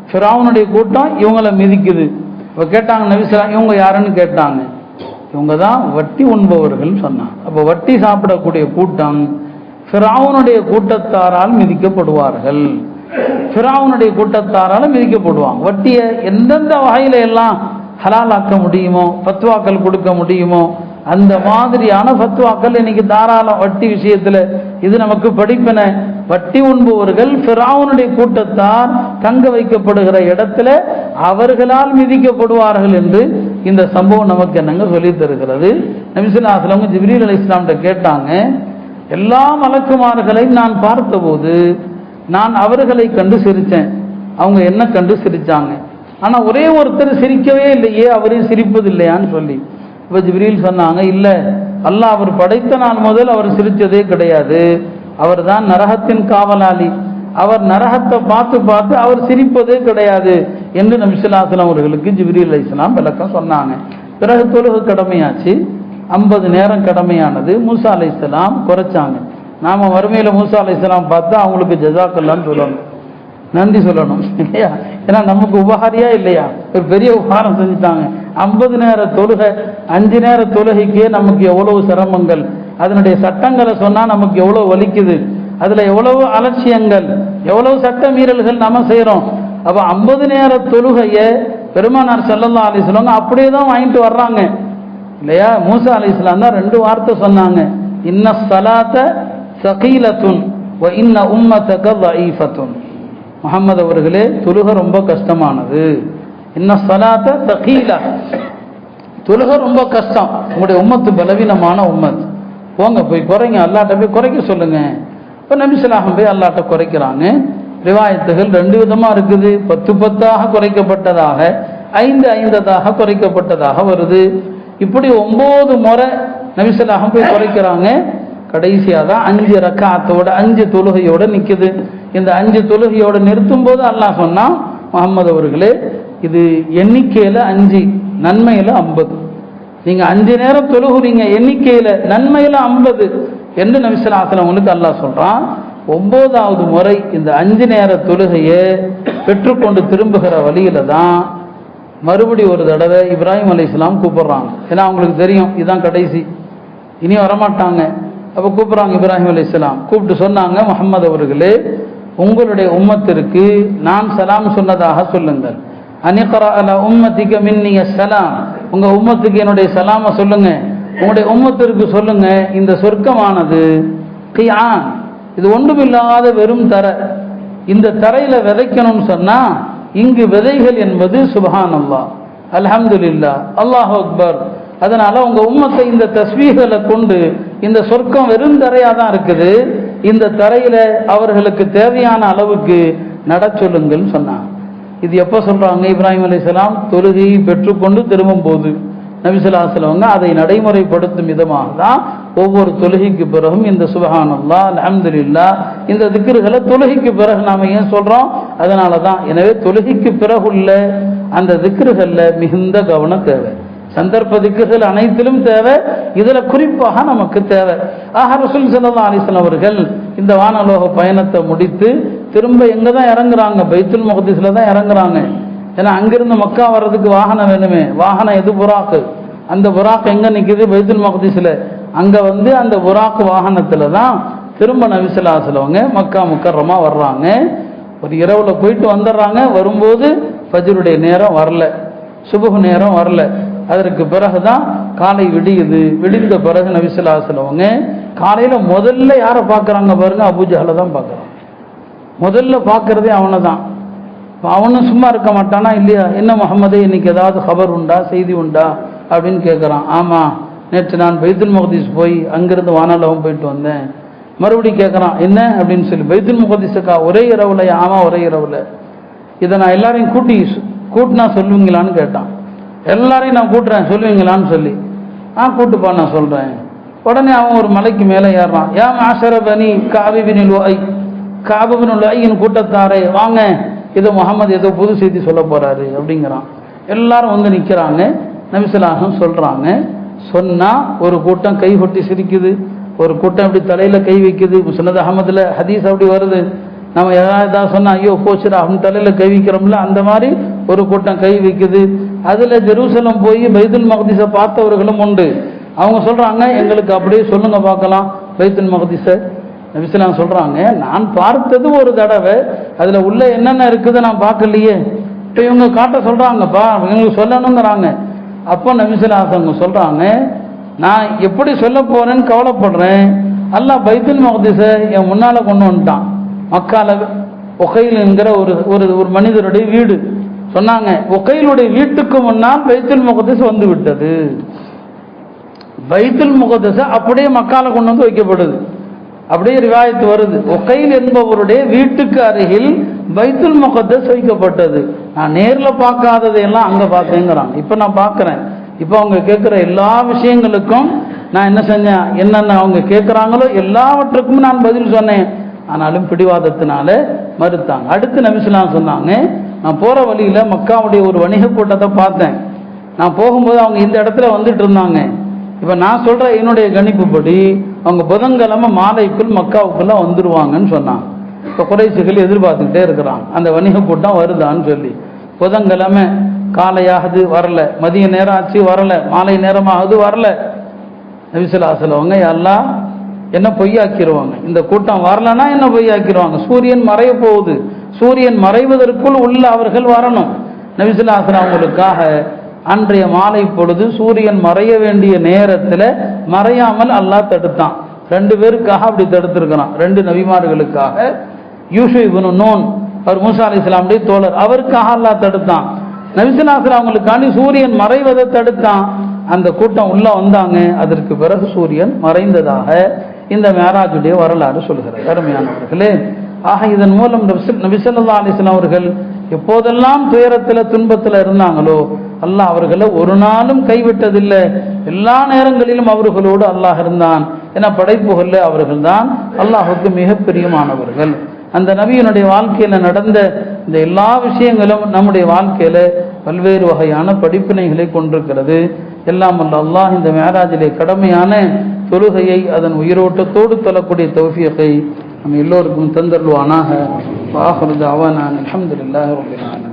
ஃபிரௌனுடைய கூட்டம் இவங்களை மிதிக்குது. இப்போ கேட்டாங்க நபி ஸல்லல்லாஹு, இவங்க யாருன்னு கேட்டாங்க. இவங்க தான் வட்டி உண்பவர்கள் சொன்னாங்க. அப்போ வட்டி சாப்பிடக்கூடிய கூட்டம் ஃபிரௌனுடைய கூட்டத்தாரால் மிதிக்கப்படுவார்கள், ஃபிரௌனுடைய கூட்டத்தாரால் மிதிக்கப்படுவாங்க. வட்டியை எந்தெந்த வகையில எல்லாம் ஹலாலாக்க முடியுமோ, ஃபத்வாக்கள் கொடுக்க முடியுமோ, அந்த மாதிரியான ஃபத்வாக்கள் இன்னைக்கு தாராளம் வட்டி விஷயத்துல. இது நமக்கு படிப்பின. வட்டி உண்பவர்கள் ஃபிரௌனுடைய கூட்டத்தார் தங்க வைக்கப்படுகிற இடத்துல அவர்களால் மிதிக்கப்படுவார்கள் என்று இந்த சம்பவம் நமக்கு என்னங்க சொல்லி தருகிறது. நபி ஸல்லல்லாஹு அலைஹி வஸல்லம் ஜிப்ரீல் அலைஹிஸ்ஸலாம்ட்ட கேட்டாங்க, எல்லா மலக்குமார்களையும் நான் பார்த்தபோது நான் அவர்களை கண்டு சிரித்தேன், அவங்க என்ன கண்டு சிரிச்சாங்க. ஆனா ஒரே ஒருத்தர் சிரிக்கவே இல்லையே, அவரையும் சிரிப்பது இல்லையான்னு சொல்லி. இப்போ ஜிப்ரீல் சொன்னாங்க, இல்லை, அல்லாஹ் அவர் படைத்த நாள் முதல் அவர் சிரித்ததே கிடையாது, அவர் தான் நரகத்தின் காவலாளி, அவர் நரகத்தை பார்த்து பார்த்து அவர் சிரிப்பதே கிடையாது என்று நபி ஸல்லல்லாஹு அலைஹி வஸல்லம் அவர்களுக்கு ஜிப்ரீல் அலைஹிஸ்ஸலாம் விளக்கம் சொன்னாங்க. பிறகு தொழுகை கடமையாச்சு, 50 நேரம் கடமையானது. மூசா அலைஹிஸ்ஸலாம் குறைச்சாங்க. நாம வறுமையில மூசா அலைஹிஸ்ஸலாம் பார்த்தா அவங்களுக்கு ஜஸாக்கல்லான்னு சொல்லணும், நன்றி சொல்லணும் இல்லையா? ஏன்னா நமக்கு உபகாரியா இல்லையா, ஒரு பெரிய உபகாரம் செஞ்சுட்டாங்க. 50 நேர தொழுகை, 5 நேர தொழுகைக்கே நமக்கு எவ்வளவு சிரமங்கள், அதனுடைய சட்டங்களை சொன்னா நமக்கு எவ்வளவு வலிக்குது, அதுல எவ்வளவு அலட்சியங்கள், எவ்வளவு சட்ட மீறல்கள் நம்ம செய்யறோம். அப்ப 50 நேர தொழுகைய பெருமானார் ஸல்லல்லாஹு அலைஹி வஸல்லம் அப்படியே தான் வாங்கிட்டு வர்றாங்க இல்லையா? மூசா அலைஹிஸ்ஸலாம் தான் 2 வார்த்தை சொன்னாங்க, இன்ன ஸலாத்த ஸகீலத்துன் வ இன்ன உம்மத்தக ضعீஃபத்துன். முஹம்மது அவர்களே, தொழுகை ரொம்ப கஷ்டமானது. இன்ன ஸலாத்த ஸகீலா, தொழுகை ரொம்ப கஷ்டம், உங்களுடைய உம்மத்து பலவீனமான உம்மத், போங்க போய் குறைங்க, அல்லாஹ்ட்ட போய் குறைக்க சொல்லுங்க. இப்போ நபி ஸல்லல்லாஹு போய் அல்லாஹ்ட்ட குறைக்கிறாங்க. ரிவாயத்துகள் 2 விதமா இருக்குது. 10 குறைக்கப்பட்டதாக, 5 குறைக்கப்பட்டதாக வருது. இப்படி 9 முறை நபி ஸல்லல்லாஹு போய் குறைக்கிறாங்க. கடைசியாக தான் 5 ரக்காத்தோட 5 தொழுகையோட நிற்குது. இந்த 5 தொழுகையோட நிறுத்தும் போது அல்லாஹ் சொன்னா, முஹம்மது அவர்களே, இது எண்ணிக்கையில 5, நன்மையில 50. நீங்க 5 நேரம் தொழுகிறீங்க, எண்ணிக்கையில நன்மையில 50. என்று நபி ஸல்லல்லாஹு அலைஹி வஸல்லம் அவங்களுக்கு அல்லாஹ் சொல்றான். 9வது முறை இந்த 5 நேர தொழுகையை பெற்றுக்கொண்டு திரும்புகிற வழியில தான் மறுபடி ஒரு தடவை இப்ராஹிம் அலைஹிஸ்ஸலாம் கூப்பிடுறாங்க. ஏன்னா அவங்களுக்கு தெரியும் இதுதான் கடைசி, இனி வரமாட்டாங்க. அப்போ கூப்பிட்றாங்க இப்ராஹிம் அலைஹிஸ்ஸலாம். கூப்பிட்டு சொன்னாங்க, முஹம்மது அவர்களே, உங்களுடைய உம்மத்திற்கு நான் சலாம் சொன்னதாக சொல்லுங்கள். அனிக்ரா அலா உம்மத்திக மின்னி ஸலாம், உங்க உம்மத்துக்கு என்னுடைய சலாம சொல்லுங்க. உங்களுடைய உம்மத்திற்கு சொல்லுங்க, இந்த சொர்க்கமானது கியான், இது ஒன்றுமில்லாத வெறும் தரை. இந்த தரையில விதைக்கணும்னு சொன்னா இங்கு விதைகள் என்பது சுப்ஹானல்லாஹ், அல்ஹம்துலில்லாஹ், அல்லாஹு அக்பர். அதனால உங்க உம்மத்தை இந்த தஸ்பீஹ்களை கொண்டு இந்த சொர்க்கம் வெறும் தரையா தான் இருக்குது, இந்த தரையில அவர்களுக்கு தேவையான அளவுக்கு நட சொல்லுங்கள் சொன்னாங்க. இது எப்போ சொல்றாங்க? இப்ராஹிம் அலைஹிஸ்ஸலாம் தொழுகையை பெற்றுக்கொண்டு திரும்பும் போது நபி ஸல்லல்லாஹு அலைஹி வஸல்லம் அதை நடைமுறைப்படுத்தும் விதமாக தான் ஒவ்வொரு தொழுகைக்கு பிறகும் இந்த சுப்ஹானல்லாஹ், அல்ஹம்துலில்லாஹ், இந்த திக்ருகளை தொழுகைக்கு பிறகு நாம ஏன் சொல்றோம்? அதனால தான். எனவே தொழுகைக்கு பிறகுள்ள அந்த திக்ருகள்ல மிகுந்த கவனம் தேவை. சந்தர்ப்ப திக்ருகள் அனைத்திலும் தேவை, இதுல குறிப்பாக நமக்கு தேவை. ஆக ரசூல் ஸல்லல்லாஹு அலைஹி வஸல்லம் அவர்கள் இந்த வானலோக பயணத்தை முடித்து திரும்ப எங்க தான் இறங்குறாங்க? பைத்துல் மக்திஸ்ல தான் இறங்குறாங்க. ஏன்னா அங்கிருந்து மக்கா வர்றதுக்கு வாகனம் வேணுமே. வாகனம் எது? புராக்கு. அந்த புராக் எங்க நிக்குது? பைத்துல் மக்திஸ்ல. அங்க வந்து அந்த புராக்கு வாகனத்துல தான் திரும்ப நபி ஸல்லல்லாஹு அலைஹி வஸல்லம் மக்கா முக்கர்ரமா வர்றாங்க. ஒரு இரவுல போயிட்டு வந்துடுறாங்க. வரும்போது ஃபஜ்ருடைய நேரம் வரல, சுபஹ் நேரம் வரல. அதற்கு பிறகுதான் காலை விடியுது. விடிந்த பிறகு நபி ஸல்லல்லாஹு அலைஹி வஸல்லம் காலையில முதல்ல யாரை பார்க்கறாங்க பாருங்க? அபூஜஹலை தான் பார்க்கறாங்க. முதல்ல பார்க்கறதே அவனை தான். அவனும் சும்மா இருக்க மாட்டானா இல்லையா? என்ன முஹம்மதே, இன்னைக்கு ஏதாவது ஹபர் உண்டா, செய்தி உண்டா அப்படின்னு கேட்குறான். ஆமா, நேற்று நான் பைத்துல் மக்திஸ் போய் அங்கிருந்து வானலோகம் போயிட்டு வந்தேன். மறுபடியும் கேட்குறான், என்ன அப்படின்னு சொல்லி. பைத்துல் மக்திஸுக்கா? ஒரே இரவுல? ஆமா, ஒரே இரவுல. இதை நான் எல்லாரையும் கூட்டினா சொல்லுவீங்களான்னு கேட்டான். எல்லாரையும் நான் கூட்டுறேன், சொல்லுவீங்களான்னு சொல்லி. கூட்டுப்பா, நான் சொல்றேன். உடனே அவன் ஒரு மலைக்கு மேலே ஏறான். யா மாஷர பனி கஅப் பின் லுஐ, கஅப் பின் லுஐயின் கூட்டத்தாரே வாங்க, ஏதோ முஹம்மது ஏதோ புது செய்தி சொல்ல போறாரு அப்படிங்கிறான். எல்லாரும் வந்து நிற்கிறாங்க. நபி ஸல்லல்லாஹு அலைஹி வஸல்லம் சொல்றாங்க. சொன்னா ஒரு கூட்டம் கை கொட்டி சிரிக்குது, ஒரு கூட்டம் அப்படி தலையில கை வைக்குது. முஸ்னத் அஹமதுல ஹதீஸ் அப்படி வருது. நம்ம ஏதாவது சொன்னா ஐயோ போச்சுடா அப்படின்னு தலையில கை வைக்கிறோம்ல, அந்த மாதிரி ஒரு கூட்டம் கை வைக்குது. அதுல ஜெருசலம் போய் பைத்துல் மக்திஸை பார்த்தவர்களும் உண்டு. அவங்க சொல்றாங்க, எங்களுக்கு அப்படியே சொல்லுங்க பார்க்கலாம் பைத்துல் மக்திஸை. நபி ஸல்லல்லாஹு அலைஹி வஸல்லம் சொல்றாங்க, நான் பார்த்தது ஒரு தடவை, அதுல உள்ள என்னென்ன இருக்குது நான் பார்க்கலையே. இப்போ இவங்க காட்ட சொல்றாங்கப்பா, இவங்களுக்கு சொல்லணுங்கிறாங்க. அப்போ நபி ஸல்லல்லாஹு அலைஹி வஸல்லம் சொல்றாங்க, நான் எப்படி சொல்ல போறேன்னு கவலைப்படுறேன். அல்லாஹ் பைத்துல் மக்திஸை என் முன்னால கொண்டு வந்துட்டான். மக்கால உகைல் என்கிற ஒரு மனிதருடைய வீடு. சொன்னாங்க, உகைலுடைய வீட்டுக்கு முன்னால் பைத்துல் மக்திஸ் வந்து விட்டது. பைத்துல் மக்திஸ் அப்படியே மக்கால கொண்டு வந்து வைக்கப்படுது. அப்படியே ரிவாயத்து வருது, உகைல் என்பவருடைய வீட்டுக்கு அருகில் பைத்துல் மக்திஸ் வைக்கப்பட்டது. நான் நேர்ல பார்க்காததையெல்லாம் அங்க பார்த்தேங்கிறாங்க. இப்ப நான் பார்க்கிறேன். இப்ப அவங்க கேட்கிற எல்லா விஷயங்களுக்கும் நான் என்ன செஞ்சேன், என்னென்ன அவங்க கேட்கிறாங்களோ எல்லாவற்றுக்கும் நான் பதில் சொன்னேன். ஆனாலும் பிடிவாதத்தினால மறுத்தாங்க. அடுத்து நபி ஸல்லல்லாஹு அலைஹி வஸல்லம் சொன்னாங்க, நான் போற வழியில மக்காவுடைய ஒரு வணிக கூட்டத்தை பார்த்தேன். நான் போகும்போது அவங்க இந்த இடத்துல வந்துட்டு இருந்தாங்க. இப்ப நான் சொல்ற என்னுடைய கணிப்புப்படி அவங்க புதன்கிழமை மாலைக்குள் மக்காவுக்குள்ள வந்துருவாங்கன்னு சொன்னாங்க. இப்ப குறைஷிகள் எதிர்பார்த்துக்கிட்டே இருக்கிறாங்க, அந்த வணிக கூட்டம் வருதான்னு சொல்லி. புதன்கிழமை காலையாகுது வரல, மதிய நேரம் ஆச்சு வரல, மாலை நேரமாகுது வரல. நபி ஸல்லல்லாஹு அலைஹி வஸல்லம் எல்லாம் என்ன பொய்யாக்கிடுவாங்க, இந்த கூட்டம் வரலன்னா என்ன பொய்யாக்கிடுவாங்க. சூரியன் மறைய போகுது, சூரியன் மறைவதற்குள் உள்ள அவர்கள் வரணும். நபி ஸல்லல்லாஹு அலைஹி வஸல்லம் அவங்களுக்காக அன்றைய மாலை பொழுது சூரியன் மறைய வேண்டிய நேரத்தில் மறையாமல் அல்லாஹ் தடுத்தான். 2 பேருக்காக அப்படி தடுத்திருக்கிறான். 2 நபிமார்களுக்காக. யூஷு இப்னு நூன், அவர் மூசா அலைஹிஸ்ஸலாமுடைய தோழர், அவருக்காக அல்லாஹ் தடுத்தான். நபி ஸல்லல்லாஹு அலைஹி வஸல்லம் அவங்களுக்காண்டி சூரியன் மறைவதை தடுத்தான். அந்த கூட்டம் உள்ள வந்தாங்க. அதற்கு பிறகு சூரியன் மறைந்ததாக இந்த மேராஜுடைய வரலாறு சொல்கிறது. அருமையானவர்களே, ஆக இதன் மூலம் நபி ஸல்லல்லாஹு அலைஹி வஸல்லம் அவர்கள் எப்போதெல்லாம் துயரத்தில் துன்பத்தில் இருந்தாங்களோ அல்லாஹ் அவர்களை ஒரு நாளும் கைவிட்டதில்லை. எல்லா நேரங்களிலும் அவர்களோடு அல்லாஹ் இருந்தான். என படைப்புகள்ல அவர்கள் தான் அல்லாஹுக்கு மிக பிரியமானவர்கள். அந்த நபியினுடைய வாழ்க்கையில நடந்த இந்த எல்லா விஷயங்களும் நம்முடைய வாழ்க்கையில பல்வேறு வகையான படிப்பினைகளை கொண்டிருக்கிறது. எல்லாம் அல்ல அல்லாஹ் இந்த மேராஜிலே கடமையான தொழுகையை அதன் உயிரோட்டத்தோடு தொழக்கூடிய தௌஃபீகை நம்ம எல்லோருக்கும் தந்தருள்வானாக. வாஹிரு தஅவானா அல்ஹம்துலில்லாஹி ரப்பில் ஆலமீன்.